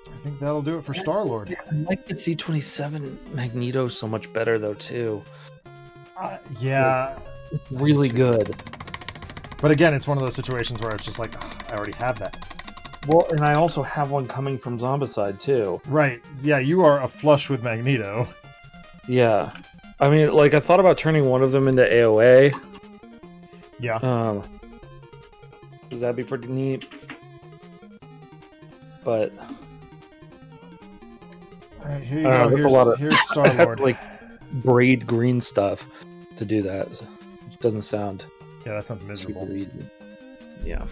A: I think that'll do it for Star-Lord.
B: Yeah, I like the C27 Magneto so much better, though, too.
A: Yeah.
B: It's really good.
A: But again, it's one of those situations where it's just like, I already have that.
B: Well, and I also have one coming from Zombicide, too.
A: Right. Yeah, you are a flush with Magneto.
B: Yeah. I mean, like, I thought about turning one of them into AOA.
A: Yeah.
B: Because that'd be pretty neat. But...
A: All right, here you go. Here's Star-Lord.
B: Like, braid green stuff to do that. So it doesn't sound...
A: Yeah, that sounds miserable.
B: Yeah.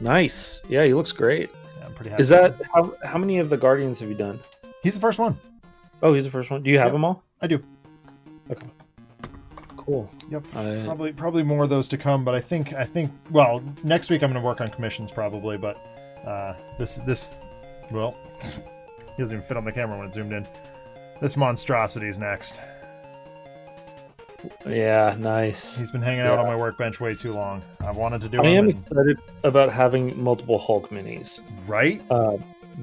B: Nice. Yeah, he looks great.
A: Yeah, I'm pretty happy.
B: Is that... How many of the Guardians have you done?
A: He's the first one.
B: Oh, he's the first one. Do you have them all?
A: I do.
B: Okay. Cool.
A: Yep. Probably more of those to come, but I think well, next week I'm going to work on commissions probably, but this well, he doesn't even fit on the camera when it's zoomed in. This monstrosity is next.
B: Yeah, nice.
A: He's been hanging out on my workbench way too long. I wanted to do
B: I
A: him.
B: am excited about having multiple Hulk minis.
A: Right?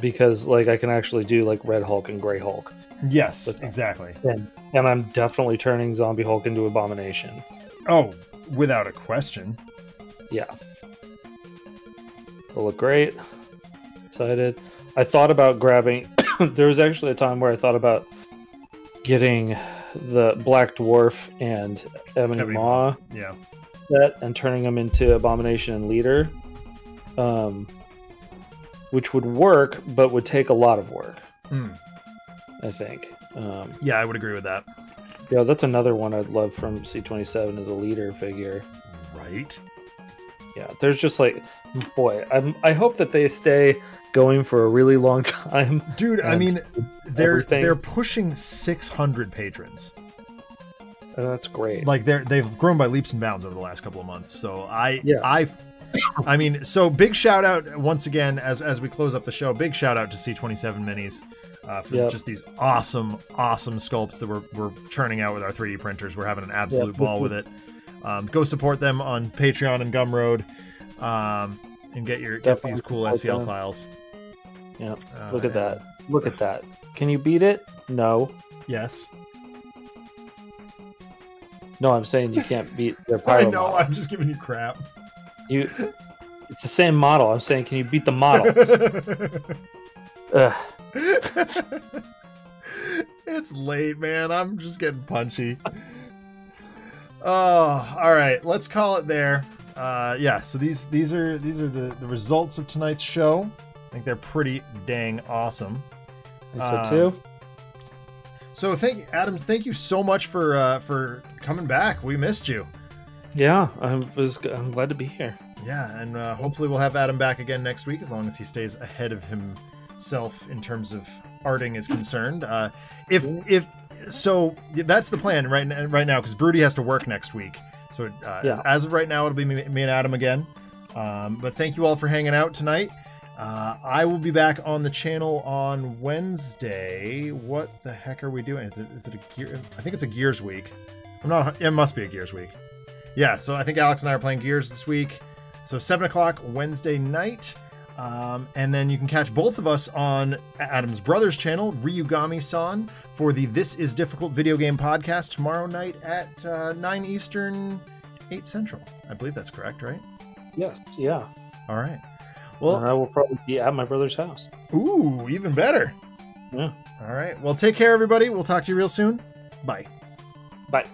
B: Because like I can actually do like Red Hulk and Gray Hulk.
A: Yes, exactly.
B: And I'm definitely turning Zombie Hulk into Abomination.
A: Oh, without a question.
B: Yeah. It'll look great. Excited. I thought about grabbing... There was actually a time where I thought about getting the Black Dwarf and Ebony Maw set and turning them into Abomination and Leader. Which would work, but would take a lot of work. I think.
A: Yeah, I would agree with that.
B: Yeah, that's another one I'd love from C27 as a leader figure.
A: Right?
B: Yeah, there's just like, boy, I hope that they stay going for a really long time.
A: Dude, I mean, they're pushing 600 patrons.
B: That's great.
A: Like they've grown by leaps and bounds over the last couple of months. So I mean, so big shout out once again as we close up the show. Big shout out to C27 Minis for just these awesome sculpts that we're churning out with our 3D printers. We're having an absolute ball with it. Go support them on Patreon and Gumroad, and get these cool SCL files.
B: Yeah, look at that. Look at that. Can you beat it? No.
A: Yes.
B: No, I'm saying you can't beat their Pyro
A: I know.
B: model.
A: I'm just giving you crap.
B: It's the same model. I'm saying, can you beat the model?
A: It's late, man. I'm just getting punchy. Oh, all right. Let's call it there. Yeah. So these are the results of tonight's show. I think they're pretty dang awesome.
B: So too.
A: So Adam. Thank you so much for coming back. We missed you.
B: Yeah, I'm glad to be here.
A: Yeah, and hopefully we'll have Adam back again next week, as long as he stays ahead of himself in terms of arting is concerned. If so, that's the plan right now, because Broody has to work next week. So as of right now, it'll be me and Adam again. But thank you all for hanging out tonight. I will be back on the channel on Wednesday. What the heck are we doing? Is it a Gear? I think it's a Gears week. It must be a Gears week. Yeah, so I think Alex and I are playing Gears this week. So 7 o'clock Wednesday night. And then you can catch both of us on Adam's brother's channel, Ryugami-san, for the This Is Difficult video game podcast tomorrow night at 9 Eastern, 8 Central. I believe that's correct, right?
B: Yes. Yeah.
A: All right. Well,
B: I will probably be at my brother's house.
A: Ooh, even better.
B: Yeah.
A: All right. Well, take care, everybody. We'll talk to you real soon. Bye.
B: Bye.